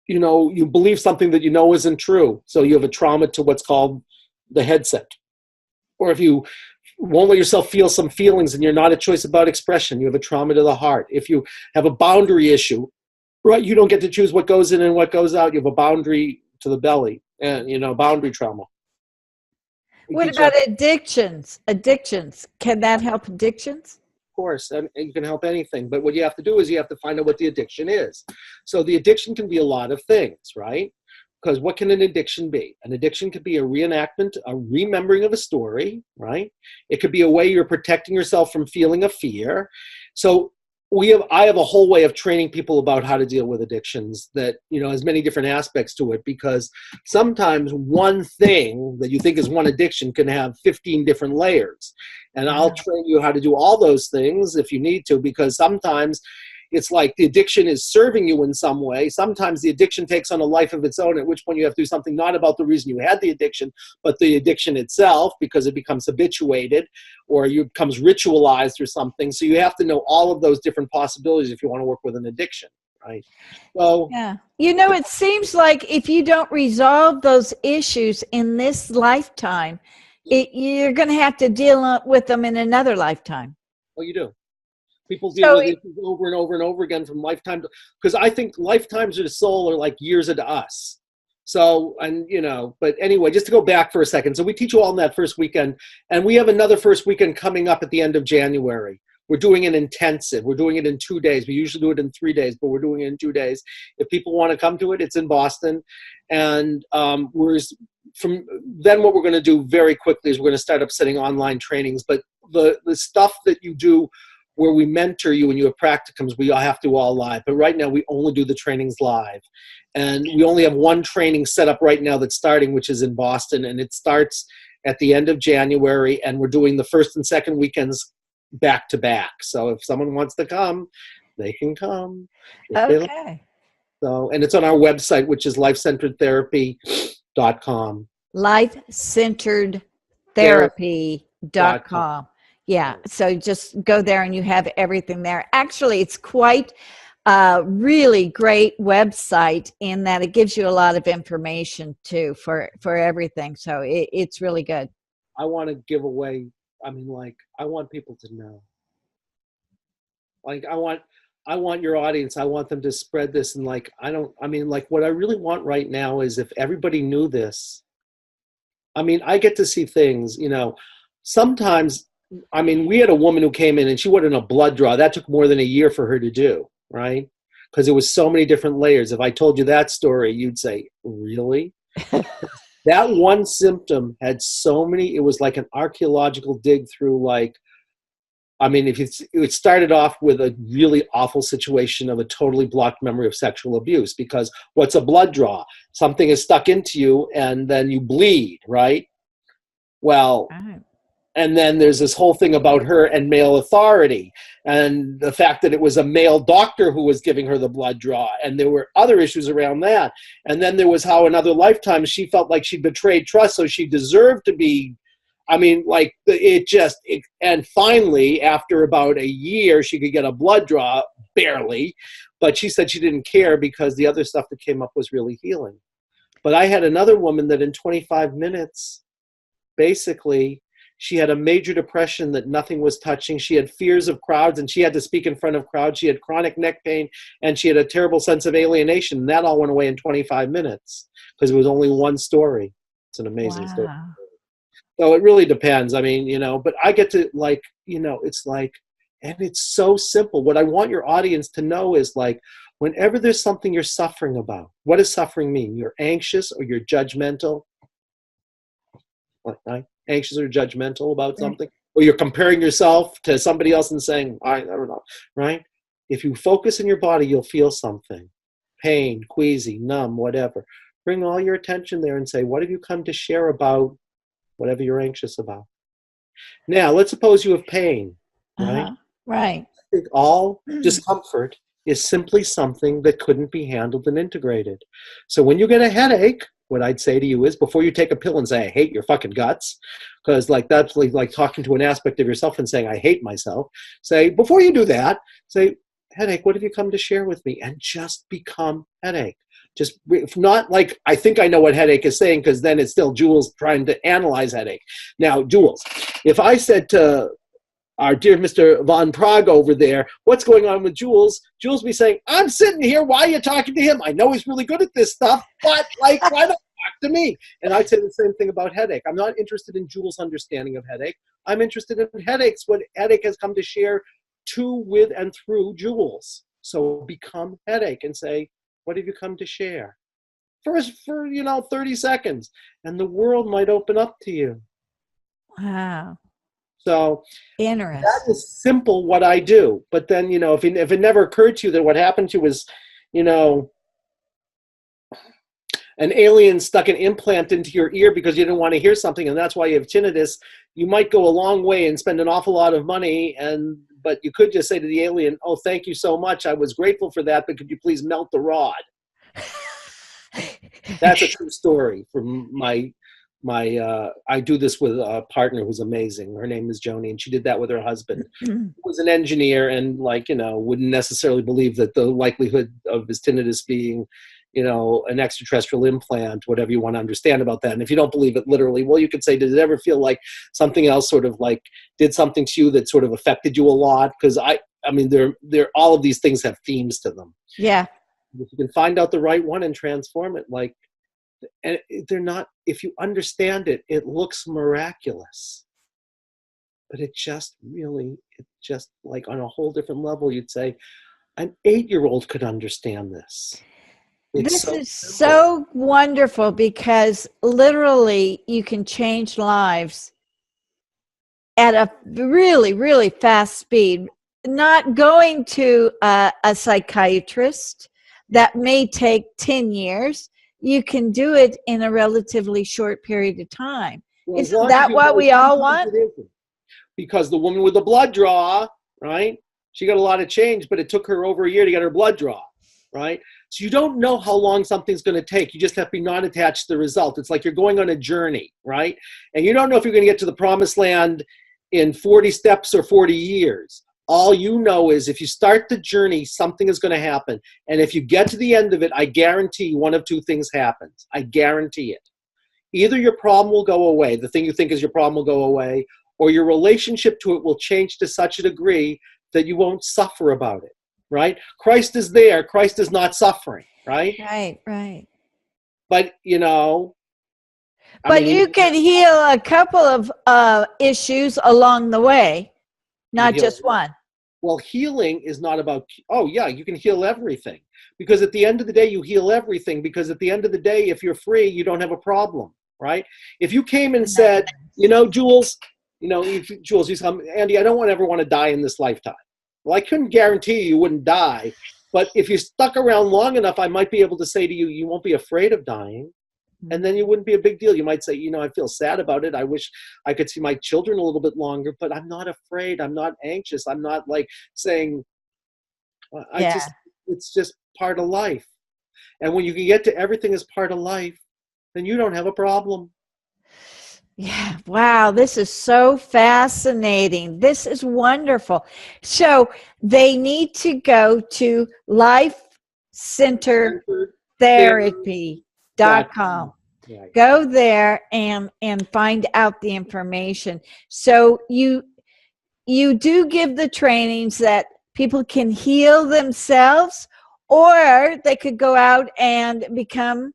you believe something that isn't true, so you have a trauma to what's called the headset. Or if you won't let yourself feel some feelings and you're not a choice about expression, you have a trauma to the heart. If you have a boundary issue, right, you don't get to choose what goes in and what goes out, you have a boundary to the belly, and, boundary trauma. What about addictions? Can that help addictions? Of course, and you can help anything. But what you have to do is you have to find out what the addiction is. So the addiction can be a lot of things, right? Because what can an addiction be? An addiction could be a reenactment, a remembering of a story, right? It could be a way you're protecting yourself from feeling a fear. So I have a whole way of training people about how to deal with addictions that, has many different aspects to it, because sometimes one thing that you think is one addiction can have 15 different layers. And I'll train you how to do all those things if you need to, because sometimes it's like the addiction is serving you in some way. Sometimes the addiction takes on a life of its own, at which point you have to do something not about the reason you had the addiction, but the addiction itself, because it becomes habituated or it becomes ritualized or something. So you have to know all of those different possibilities if you want to work with an addiction, right? So yeah, it seems like if you don't resolve those issues in this lifetime, you're going to have to deal with them in another lifetime. Well, you do. People deal with it over and over and over again from lifetime to, because I think lifetimes of the soul are like years of us. So, and but anyway, just to go back for a second. So we teach you all in that first weekend, and we have another first weekend coming up at the end of January. We're doing an intensive. We're doing it in 2 days. We usually do it in 3 days, but we're doing it in 2 days. If people want to come to it, it's in Boston. And from then what we're going to do very quickly is we're going to start up setting online trainings. But the stuff that you do where we mentor you and you have practicums, we all have to all live. But right now, we only do the trainings live. And we only have one training set up right now that's starting, which is in Boston. And it starts at the end of January. And we're doing the first and second weekends back to back. So if someone wants to come, they can come. Okay. So, and it's on our website, which is lifecenteredtherapy.com. Life-centered therapy.com. Yeah. So just go there and you have everything there. Actually, it's quite a really great website in that it gives you a lot of information too for everything. So it's really good. I want to give away, I mean, like, I want people to know. Like, I want your audience, I want them to spread this. And like, I mean, like, what I really want right now is if everybody knew this. I mean, I get to see things, you know, sometimes, I mean, we had a woman who came in and she wanted a blood draw. That took more than a year for her to do, right? Because there was so many different layers. If I told you that story, you'd say, really? That one symptom had so many, it was like an archaeological dig through, like, I mean, it started off with a really awful situation of a totally blocked memory of sexual abuse, because what's a blood draw? Something is stuck into you and then you bleed, right? Well, and then there's this whole thing about her and male authority and the fact that it was a male doctor who was giving her the blood draw. And there were other issues around that. And then there was how in other lifetimes she felt like she betrayed trust, so she deserved to be, I mean, like, and finally, after about a year, she could get a blood draw, barely. But she said she didn't care because the other stuff that came up was really healing. But I had another woman that in 25 minutes, basically, she had a major depression that nothing was touching. She had fears of crowds, and she had to speak in front of crowds. She had chronic neck pain, and she had a terrible sense of alienation. And that all went away in 25 minutes because it was only one story. It's an amazing story. So it really depends. I mean, you know, but I get to, like, you know, it's like, and it's so simple. What I want your audience to know is, like, whenever there's something you're suffering about, what does suffering mean? You're anxious or you're judgmental? Right? Anxious or judgmental about something? Or you're comparing yourself to somebody else and saying, I don't know, right? If you focus in your body, you'll feel something. Pain, queasy, numb, whatever. Bring all your attention there and say, what have you come to share about whatever you're anxious about? Now, let's suppose you have pain, right? Right. I think all discomfort is simply something that couldn't be handled and integrated. So when you get a headache, what I'd say to you is, before you take a pill and say, I hate your fucking guts, because like that's like talking to an aspect of yourself and saying, I hate myself. Say, before you do that, say, headache, what have you come to share with me? And just become headache. Just, if not like, I think I know what headache is saying, because then it's still Jules trying to analyze headache. Now, Jules, if I said to our dear Mr. Von Prague over there, what's going on with Jules? Jules be saying, I'm sitting here. Why are you talking to him? I know he's really good at this stuff, but like, why not talk to me? And I'd say the same thing about headache. I'm not interested in Jules' understanding of headache. I'm interested in headaches, what headache has come to share to, with, and through Jules. So become headache and say, what have you come to share? For 30 seconds. And the world might open up to you. Wow. So interesting. That is simple what I do. But then, you know, if it never occurred to you that what happened to you was, you know, an alien stuck an implant into your ear because you didn't want to hear something, and that's why you have tinnitus, you might go a long way and spend an awful lot of money, but you could just say to the alien, oh, thank you so much. I was grateful for that, but could you please melt the rod? That's a true story from my I do this with a partner who's amazing. Her name is Joni, and she did that with her husband, who was an engineer, and like, you know, wouldn't necessarily believe that the likelihood of his tinnitus being, you know, an extraterrestrial implant, whatever you want to understand about that. And if you don't believe it literally, well, you could say, did it ever feel like something else sort of like did something to you that sort of affected you a lot? Because I mean, they're all of these things have themes to them. Yeah. If you can find out the right one and transform it, like, and they're not, if you understand it, it looks miraculous, but it just like on a whole different level, you'd say an 8-year-old could understand this. This is so wonderful, because literally you can change lives at a really, really fast speed. Not going to a psychiatrist that may take 10 years. You can do it in a relatively short period of time. Well, isn't that what we all want? Because the woman with the blood draw, right? She got a lot of change, but it took her over a year to get her blood draw, right? So you don't know how long something's going to take. You just have to be not attached to the result. It's like you're going on a journey, right? And you don't know if you're going to get to the promised land in 40 steps or 40 years. All you know is if you start the journey, something is going to happen. And if you get to the end of it, I guarantee you one of two things happens. I guarantee it. Either your problem will go away, the thing you think is your problem will go away, or your relationship to it will change to such a degree that you won't suffer about it, right? Christ is there. Christ is not suffering, right? Right. But, you know. But you can heal a couple of issues along the way, not just one. Well, healing is not about, oh, yeah, you can heal everything. Because at the end of the day, you heal everything. Because at the end of the day, if you're free, you don't have a problem, right? If you came and said, you know, Jules, Jules, you come, Andy, I don't ever want to die in this lifetime. Well, I couldn't guarantee you wouldn't die. But if you stuck around long enough, I might be able to say to you, you won't be afraid of dying. And then it wouldn't be a big deal. You might say, you know, I feel sad about it. I wish I could see my children a little bit longer, but I'm not afraid. I'm not anxious. I'm not like saying, it's just part of life. And when you can get to everything as part of life, then you don't have a problem. Yeah. Wow. This is so fascinating. This is wonderful. So they need to go to lifecentertherapy.com. Right. Go there and find out the information. So you do give the trainings that people can heal themselves, or they could go out and become.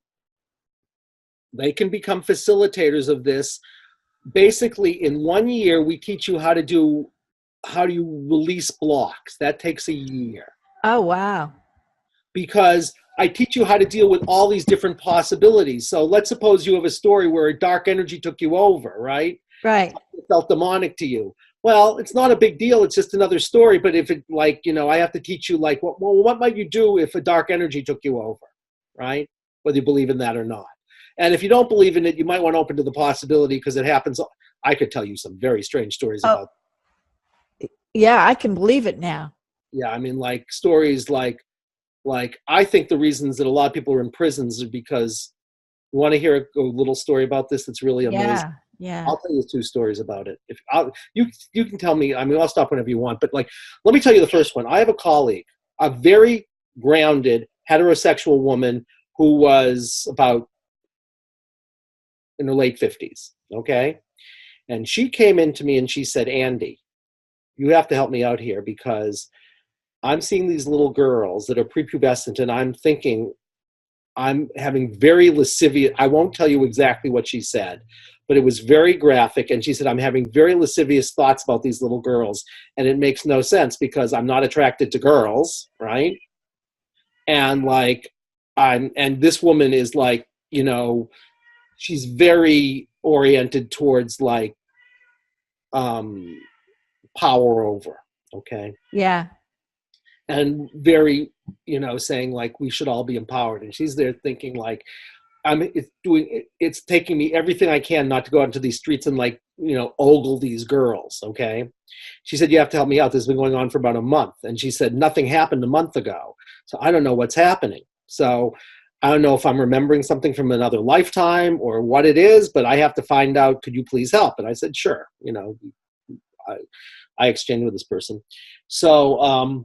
They can become facilitators of this. Basically, in 1 year, we teach you how do you release blocks. That takes a year. Oh, wow. Because I teach you how to deal with all these different possibilities. So let's suppose you have a story where a dark energy took you over, right? Right. It felt demonic to you. Well, it's not a big deal. It's just another story. But if it, like, you know, I have to teach you, like, what might you do if a dark energy took you over, right? Whether you believe in that or not. And if you don't believe in it, you might want to open to the possibility, because it happens. I could tell you some very strange stories about. Yeah, I can believe it now. Yeah, I mean, like stories like I think the reasons that a lot of people are in prisons are because, you want to hear a little story about this that's really amazing? Yeah. I'll tell you 2 stories about it. If you can tell me, I mean, I'll stop whenever you want, but like, let me tell you the first one. I have a colleague, a very grounded heterosexual woman who was about in her late 50s, okay? And she came into me and she said, Andy, you have to help me out here, because I'm seeing these little girls that are prepubescent, and I'm thinking I'm having very lascivious, I won't tell you exactly what she said, but it was very graphic. And she said, I'm having very lascivious thoughts about these little girls. And it makes no sense, because I'm not attracted to girls, right? And like, and this woman is like, you know, she's very oriented towards like power over, okay? Yeah. And very, you know, saying like we should all be empowered. And she's there thinking like, it's taking me everything I can not to go out into these streets and like, you know, ogle these girls, okay? She said, you have to help me out. This has been going on for about a month. And she said, nothing happened a month ago. So I don't know what's happening. So I don't know if I'm remembering something from another lifetime or what it is, but I have to find out. Could you please help? And I said, sure. You know, I exchanged with this person. So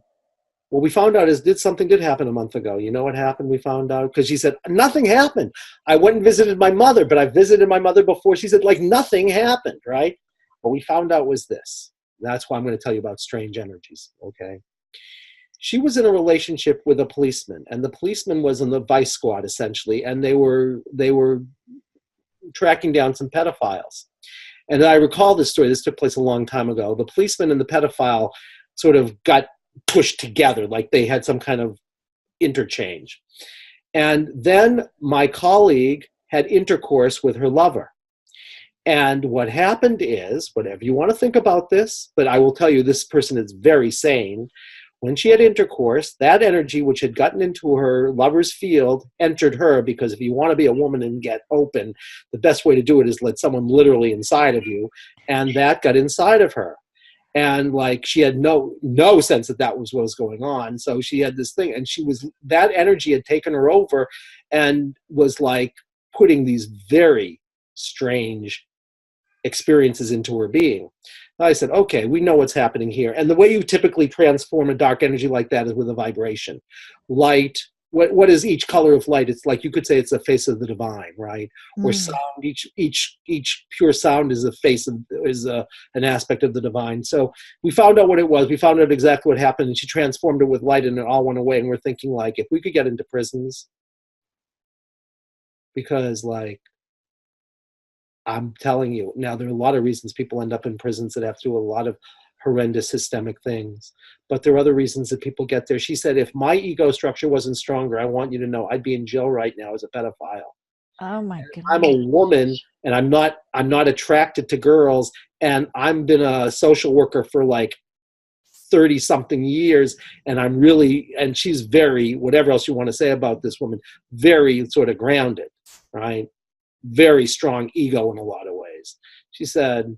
what we found out is something did happen a month ago. You know what happened? We found out because she said, nothing happened. I went and visited my mother, but I visited my mother before. She said, like, nothing happened, right? What we found out was this. That's why I'm going to tell you about strange energies, okay? She was in a relationship with a policeman, and the policeman was in the vice squad, essentially, and they were tracking down some pedophiles. And I recall this story. This took place a long time ago. The policeman and the pedophile sort of got pushed together, like they had some kind of interchange. And then my colleague had intercourse with her lover. And what happened is, whatever you want to think about this, but I will tell you this person is very sane. When she had intercourse, that energy which had gotten into her lover's field entered her, because if you want to be a woman and get open, the best way to do it is let someone literally inside of you. And that got inside of her. And like, she had no sense that was what was going on. So she had this thing, and that energy had taken her over and was like putting these very strange experiences into her being. I said, okay, we know what's happening here. And the way you typically transform a dark energy like that is with a vibration. Light, what is each color of light? It's like, you could say it's the face of the divine, right? Or sound, each pure sound is an aspect of the divine. So we found out what it was. We found out exactly what happened, and she transformed it with light, and it all went away. And we're thinking, like, if we could get into prisons, because, like, I'm telling you, now there are a lot of reasons people end up in prisons that have to do a lot of horrendous systemic things, but there are other reasons that people get there. She said, if my ego structure wasn't stronger, I want you to know I'd be in jail right now as a pedophile. Oh my goodness. I'm a woman, and I'm not attracted to girls, and I've been a social worker for like 30 something years, and she's very, whatever else you want to say about this woman, very sort of grounded, right? Very strong ego in a lot of ways. She said,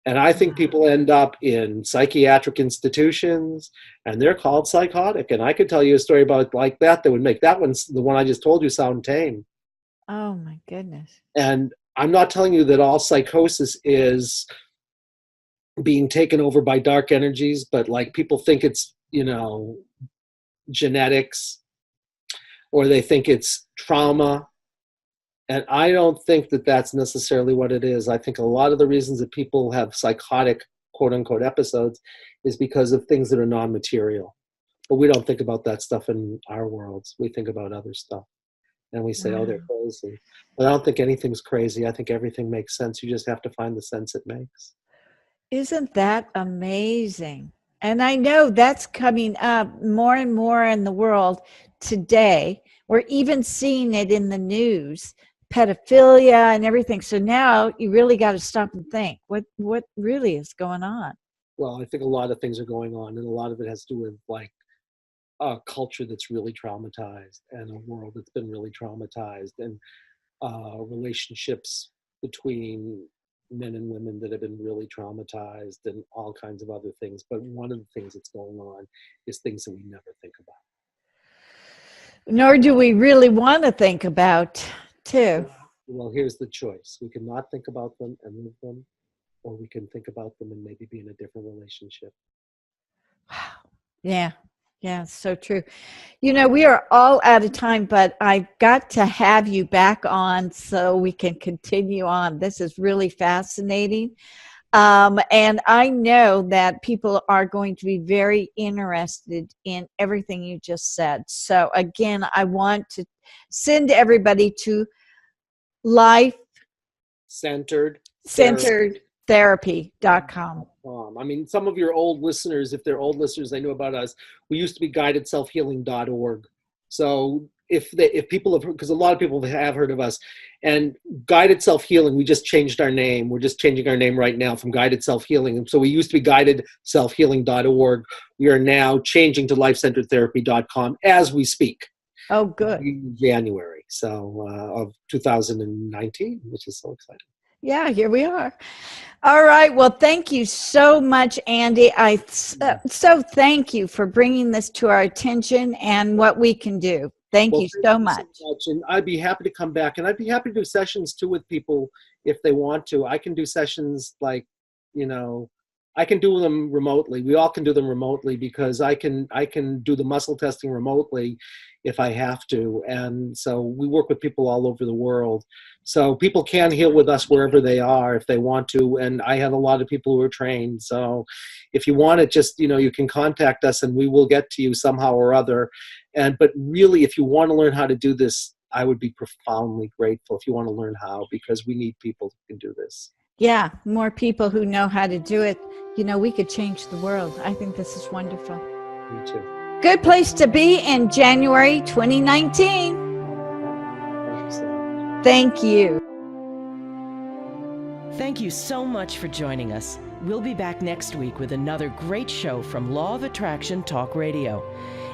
and I think people end up in psychiatric institutions, and they're called psychotic. And I could tell you a story about like that would make that one, the one I just told you, sound tame. Oh my goodness. And I'm not telling you that all psychosis is being taken over by dark energies, but like, people think it's, genetics, or they think it's trauma. And I don't think that that's necessarily what it is. I think a lot of the reasons that people have psychotic, quote unquote, episodes is because of things that are non-material. But we don't think about that stuff in our worlds. We think about other stuff. And we say, oh, they're crazy. But I don't think anything's crazy. I think everything makes sense. You just have to find the sense it makes. Isn't that amazing? And I know that's coming up more and more in the world today. We're even seeing it in the news, pedophilia and everything. So now you really got to stop and think, what really is going on? Well, I think a lot of things are going on, and a lot of it has to do with like a culture that's really traumatized, and a world that's been really traumatized, and relationships between men and women that have been really traumatized, and all kinds of other things. But one of the things that's going on is things that we never think about. Nor do we really want to think about, too. Well, here's the choice. We can not think about them and live them, or we can think about them and maybe be in a different relationship. Wow. Yeah, so true. We are all out of time, but I've got to have you back on so we can continue on. This is really fascinating. And I know that people are going to be very interested in everything you just said. So again, I want to send everybody to lifecenteredtherapy.com. I mean, some of your old listeners, if they're old listeners, they know about us. We used to be guidedselfhealing.org. So if people have heard, because a lot of people have heard of us, and Guided Self Healing, we just changed our name. We're just changing our name right now from Guided Self Healing. And so we used to be guidedselfhealing.org. We are now changing to lifecenteredtherapy.com as we speak. Oh, good. In January, of 2019, which is so exciting. Yeah, here we are. All right. Well, thank you so much, Andy. I so thank you for bringing this to our attention and what we can do. Thank you so much. And I'd be happy to come back, and I'd be happy to do sessions too with people if they want to. I can do sessions like, I can do them remotely. We all can do them remotely because I can do the muscle testing remotely if I have to. And so we work with people all over the world. So people can heal with us wherever they are if they want to. And I have a lot of people who are trained. So if you want it, just, you can contact us and we will get to you somehow or other. But really, if you want to learn how to do this, I would be profoundly grateful if you want to learn how, because we need people who can do this. Yeah, more people who know how to do it. We could change the world. I think this is wonderful. Me too. Good place to be in January 2019. Thank you. Thank you so much for joining us. We'll be back next week with another great show from Law of Attraction Talk Radio.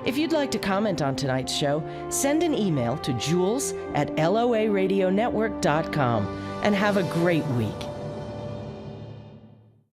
If you'd like to comment on tonight's show, send an email to jules@loaradionetwork.com and have a great week.